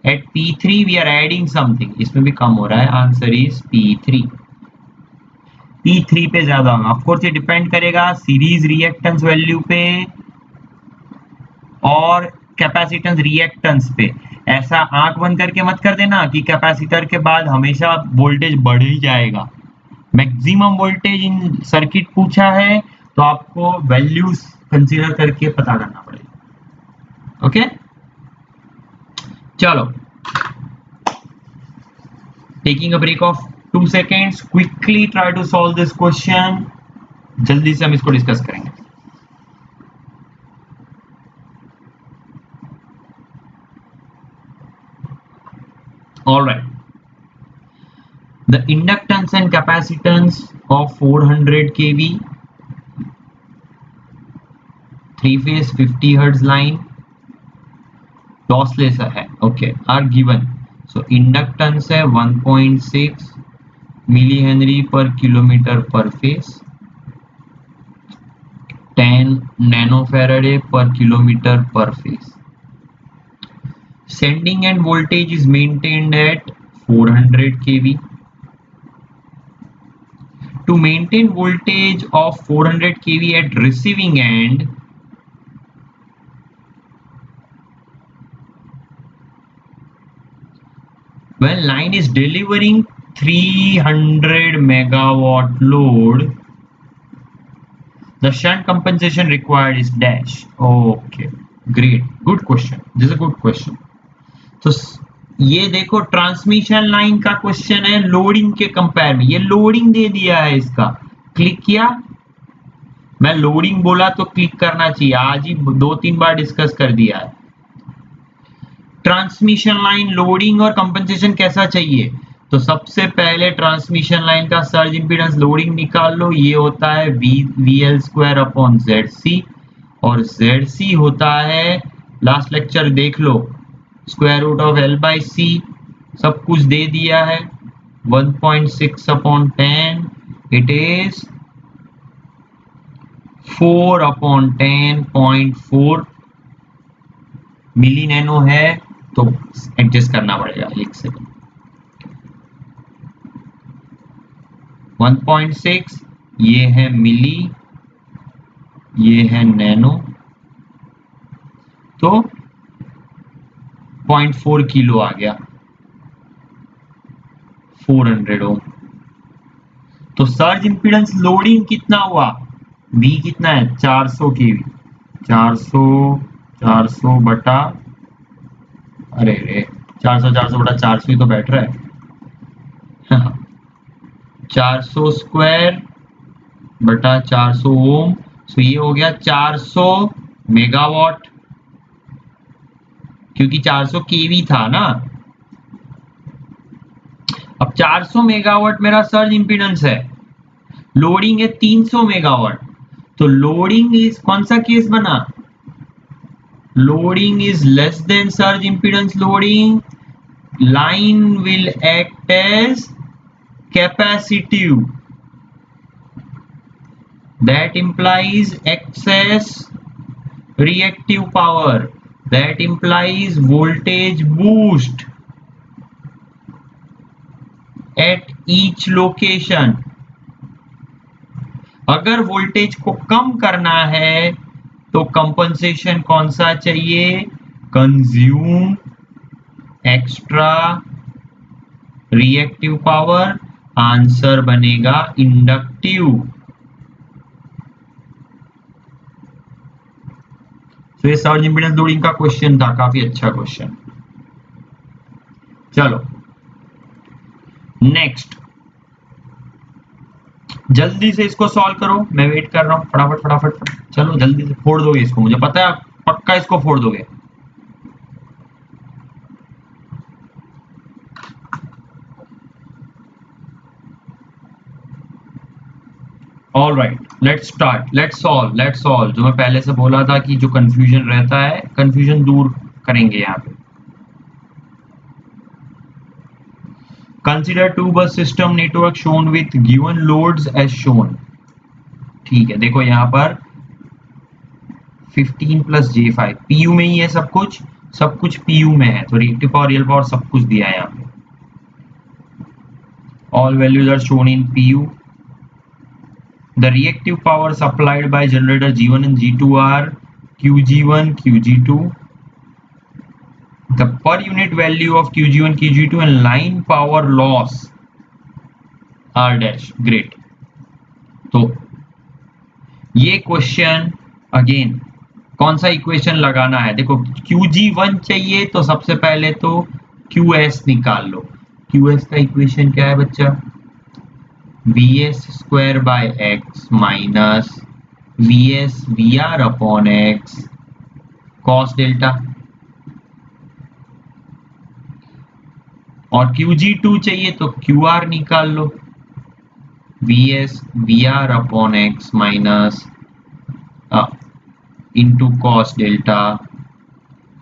At P3 we are adding something, इसमें भी कम हो रहा है। आंसर इज P3 पे ज्यादा होगा। ऑफकोर्स ये डिपेंड करेगा सीरीज रिएक्टेंस वैल्यू पे और कैपेसिटेंस रिएक्टेंस पे। ऐसा आंख बंद करके मत कर देना कि कैपेसिटर के बाद हमेशा वोल्टेज बढ़ ही जाएगा। मैक्सिमम वोल्टेज इन सर्किट पूछा है तो आपको वैल्यूज कंसीडर करके पता करना पड़ेगा। ओके, चलो, taking a break of 2 seconds, quickly try to solve this question. जल्दी से हम इसको डिस्कस करेंगे। All right, the inductance and capacitance of 400 kV 3-phase 50 Hz line lossless है, okay, are given. So inductance है 1.6 milli henry per kilometre per phase, 10 nanofarad per kilometre per phase. Sending end voltage is maintained at 400 kV. To maintain voltage of 400 kV at receiving end, when line is delivering 300 megawatt load, the shunt compensation required is dash. Okay, great, good question. This is a good question. तो ये देखो transmission line का question है loading के compare में। ये loading दे दिया है, इसका क्लिक किया, मैं लोडिंग बोला तो क्लिक करना चाहिए, आज ही 2-3 बार डिस्कस कर दिया है। ट्रांसमिशन लाइन लोडिंग और कंपनसेशन कैसा चाहिए? तो सबसे पहले ट्रांसमिशन लाइन का सर्ज इंपीडेंस लोडिंग निकाल लो, ये होता है VL² अपॉन ZC, और ZC होता है, लास्ट लेक्चर देख लो, स्क्वायर रूट ऑफ L/C, सब कुछ दे दिया है, 1.6 upon 10, it is 4 upon 10.4 milli nano है, तो एडजस्ट करना पड़ेगा। एक सेकंड, 1.6 ये है मिली, ये है नैनो, तो 0.4 किलो आ गया, 400 ओम। तो सर्ज इंपीडेंस लोडिंग कितना हुआ? V कितना है? 400 kV, 400 बटा, अरे रे 400 बटा 400 ही तो बैठ रहा है 400 स्क्वायर बटा 400 ओम, तो ये हो गया 400 मेगावाट, क्योंकि 400 केवी था ना। अब 400 मेगावाट मेरा सर्ज इंपीडेंस है, लोडिंग है 300 मेगावाट, तो लोडिंग इज कौन सा केस बना? Loading is less than surge impedance loading, line will act as capacitive, that implies excess reactive power, that implies voltage boost at each location। अगर voltage को कम करना है तो कंपनसेशन कौन सा चाहिए? Consume extra reactive power, answer बनेगा inductive. तो ये सर्ज इंपीडेंस लोडिंग का क्वेश्चन था, काफी अच्छा क्वेश्चन। चलो नेक्स्ट, जल्दी से इसको सॉल्व करो, मैं वेट कर रहा हूं, फटाफट फटाफट, चलो जल्दी से फोड़ दोगे इसको, मुझे पता है पक्का इसको फोड़ दोगे। All right, let's start, let's solve. जो मैं पहले से बोला था कि जो कंफ्यूजन रहता है, कंफ्यूजन दूर करेंगे यहाँ पे। Consider 2 bus system network shown with given loads as shown. ठीक है, देखो यहाँ पर 15 + J5 पीयू में ही है, सब कुछ पीयू में है, तो रिएक्टिव पावर, रियल पावर सब कुछ दिया है यहाँ पे। All values are shown in PU. The reactive power supplied by generator G1 and G2 are QG1, QG2. The per unit value of QG1, QG2 and line power loss are dash. Great. तो ये question again कौन सा equation लगाना है, देखो QG1 चाहिए तो सबसे पहले तो QS निकाल लो। QS का इक्वेशन क्या है बच्चा, VS² by x minus VR upon x cos delta. और QG2 चाहिए तो QR निकाल लो, VR upon x minus into cos delta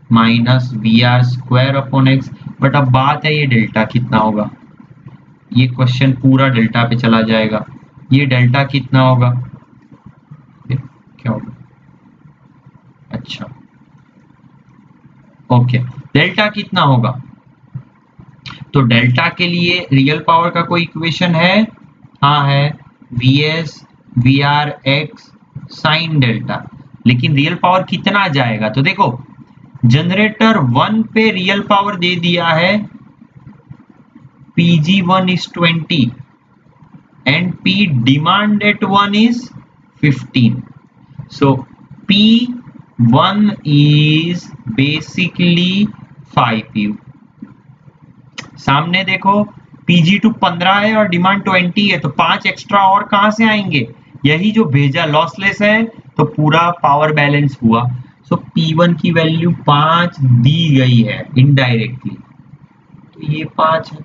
minus VR² upon x. But अब बात है ये डेल्टा कितना होगा, ये क्वेश्चन पूरा डेल्टा पे चला जाएगा। ये डेल्टा कितना होगा, क्या होगा, अच्छा ओके, डेल्टा कितना होगा, तो डेल्टा के लिए रियल पावर का कोई इक्वेशन है, हाँ है, VS/VR(x) साइन डेल्टा। लेकिन रियल पावर कितना जाएगा, तो देखो जनरेटर 1 पे रियल पावर दे दिया है PG1 is 20 and P demand at 1 is 15. So P1 is basically 5U। सामने देखो PG2 15 है और डिमांड 20 है, तो 5 एक्स्ट्रा और कहां से आएंगे, यही जो भेजा लॉसलेस है, तो पूरा पावर बैलेंस हुआ। सो P1 की वैल्यू 5 दी गई है इनडायरेक्टली, तो ये 5 है,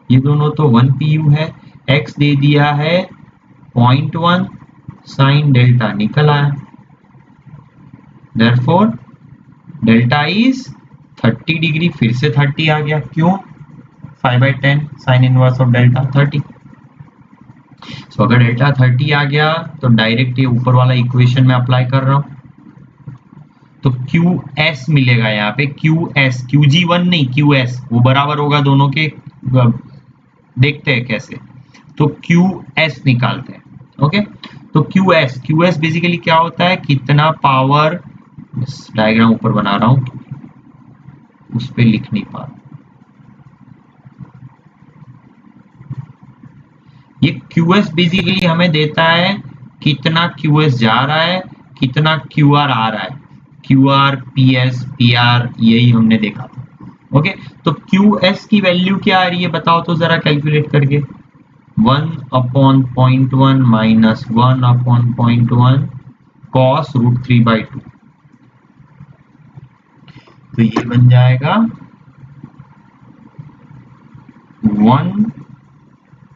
ये दोनों तो 1 PU है, x दे दिया है 0.1 साइन डेल्टा निकल आया, देयरफॉर डेल्टा इज 30 डिग्री, फिर से 30 आ गया, क्यों, 5/10 साइन इनवर्स ऑफ डेल्टा 30। सो अगर डेल्टा 30 आ गया तो डायरेक्ट ये ऊपर वाला इक्वेशन में अप्लाई कर रहा हूं, तो QS मिलेगा यहाँ पे, QS QG1 नहीं QS, वो बराबर होगा दोनों के, देखते हैं कैसे, तो QS निकालते हैं। ओके, तो QS बेसिकली क्या होता है, कितना पावर, डायग्राम ऊपर बना रहा हूं उस पे लिख नहीं पा रहा, ये QS बेसिकली हमें देता है कितना QS जा रहा है, कितना QR आ रहा है, QR PS PR यही हमने देखा था। ओके, तो QS की वैल्यू क्या आ रही है बताओ तो जरा कैलकुलेट करके, 1/0.1 माइनस 1/0.1 cos √3/2, तो ये बन जाएगा 1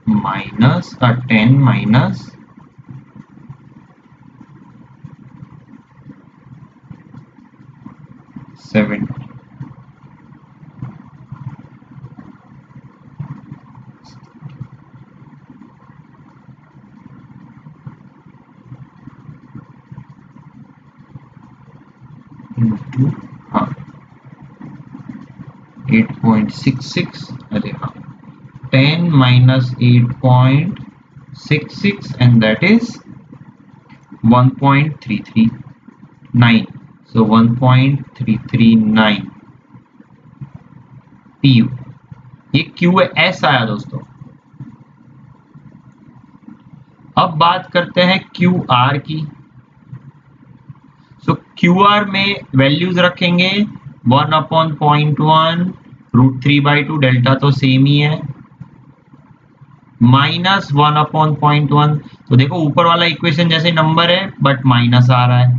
माइनस 10 माइनस 7 इंटू, हाँ 8.66, अरे हाँ 10 minus 8.66 and that is 1.339, so 1.339 PU, ये QS आया दोस्तों। अब बात करते हैं QR की, सो QR में वैल्यूज रखेंगे 1/0.1 √3/2, डेल्टा तो सेम ही है, माइनस 1/0.1, तो देखो ऊपर वाला इक्वेशन जैसे नंबर है बट माइनस आ रहा है,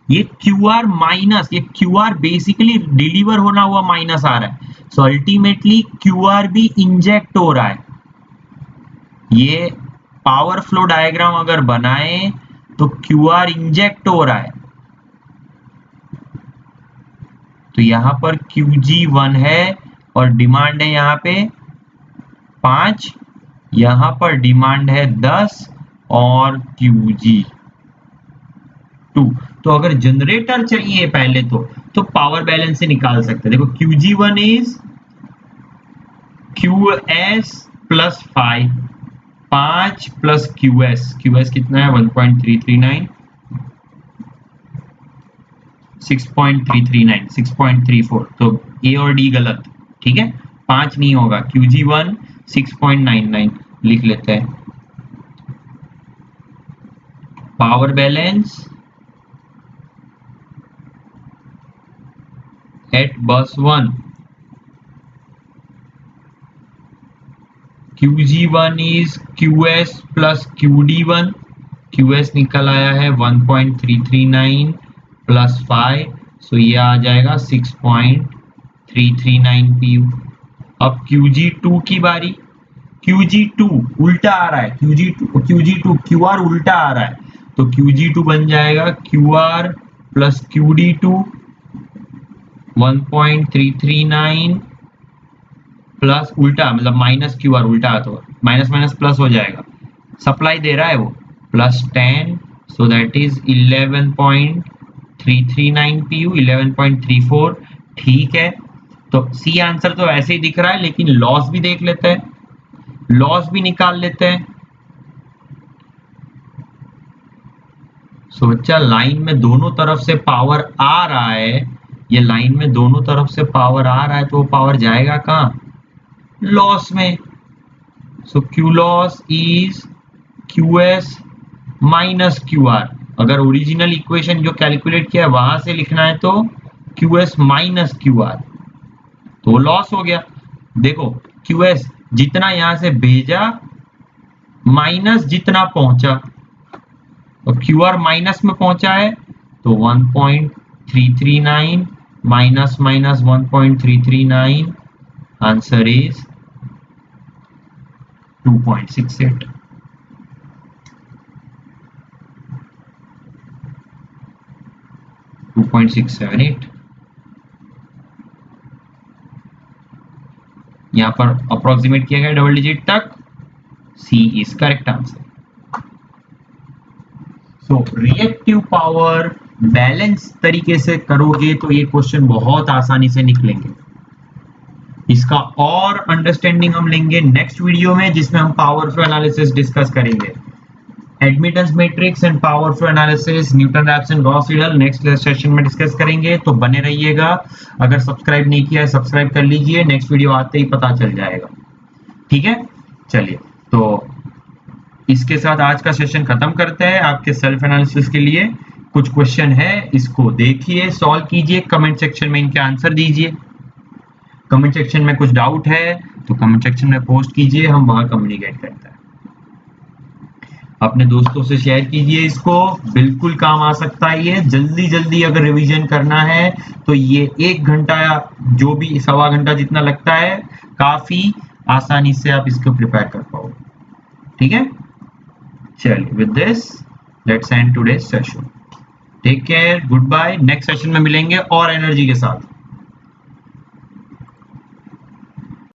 ये QR माइनस, ये QR बेसिकली डिलीवर होना हुआ माइनस आ रहा है, सो अल्टीमेटली QR भी इंजेक्ट हो रहा है। ये पावर फ्लो डायग्राम अगर बनाए तो QR इंजेक्ट हो रहा है, तो यहां पर QG1 है और डिमांड है यहाँ पे 5, यहां पर डिमांड है 10 और QG2, तो अगर जनरेटर चाहिए पहले तो पावर बैलेंस से निकाल सकते हैं। देखो QG1 is QS plus 5 plus QS कितना है 1.339, 6.339 6.34, तो ए और डी गलत, ठीक है, 5 नहीं होगा, QG1 6.99 लिख लेते हैं, power balance at bus 1, QG1 is QS plus QD1, QS निकल आया है 1.339 प्लस 5, सो ये आ जाएगा 6.339 PU। अब QG2 की बारी, QG2 उल्टा आ रहा है, QG2 QR उल्टा आ रहा है, तो QG2 बन जाएगा QR प्लस QD2 1.339 प्लस उल्टा मतलब माइनस QR उल्टा, तो माइनस माइनस प्लस हो जाएगा, सप्लाई दे रहा है वो plus 10, so that is 11.339 PU, 11.34। ठीक है, तो सी आंसर तो ऐसे ही दिख रहा है, लेकिन लॉस भी देख लेते हैं, लॉस भी निकाल लेते हैं। सो बच्चा लाइन में दोनों तरफ से पावर आ रहा है, ये लाइन में दोनों तरफ से पावर आ रहा है, तो वो पावर जाएगा कहाँ? लॉस में। So Q loss is QS minus QR। अगर ओरिजिनल इक्वेशन जो कैलकुलेट किया है वहां से लिखना है तो QS माइनस QR, तो लॉस हो गया। देखो QS जितना यहां से भेजा माइनस जितना पहुंचा, और QR माइनस में पहुंचा है तो 1.339 minus minus 1.339, answer is 2.68। To 2.678। यहां पर अप्रोक्सीमेट किया गया डबल डिजिट तक, C is correct answer. So reactive power balance तरीके से करोगे तो ये क्वेश्चन बहुत आसानी से निकलेंगे। इसका और अंडरस्टैंडिंग हम लेंगे नेक्स्ट वीडियो में, जिसमें हम पावर फ्लो एनालिसिस डिस्कस करेंगे, admittance matrix and power flow analysis, Newton Raphson Gauss Seidel next session में डिस्कस करेंगे, तो बने रहिएगा। अगर सब्सक्राइब नहीं किया है सब्सक्राइब कर लीजिए, नेक्स्ट वीडियो आते ही पता चल जाएगा। ठीक है, चलिए तो इसके साथ आज का सेशन खत्म करते हैं। आपके सेल्फ एनालिसिस के लिए कुछ क्वेश्चन है, इसको देखिए, सॉल्व कीजिए, कमेंट सेक्शन में इनके आंसर दीजिए। कमेंट सेक्शन में कुछ डाउट है तो कमेंट सेक्शन में पोस्ट कीजिए, हम वहां कम्युनिकेट करते हैं। अपने दोस्तों से शेयर कीजिए, इसको बिल्कुल काम आ सकता है। ये जल्दी जल्दी अगर रिवीजन करना है तो ये 1 घंटा या जो भी 1.25 घंटा जितना लगता है, काफी आसानी से आप इसको प्रिपेयर कर पाओगे। ठीक है, चलिए with this let's end today session. Take care, goodbye, next session में मिलेंगे और एनर्जी के साथ।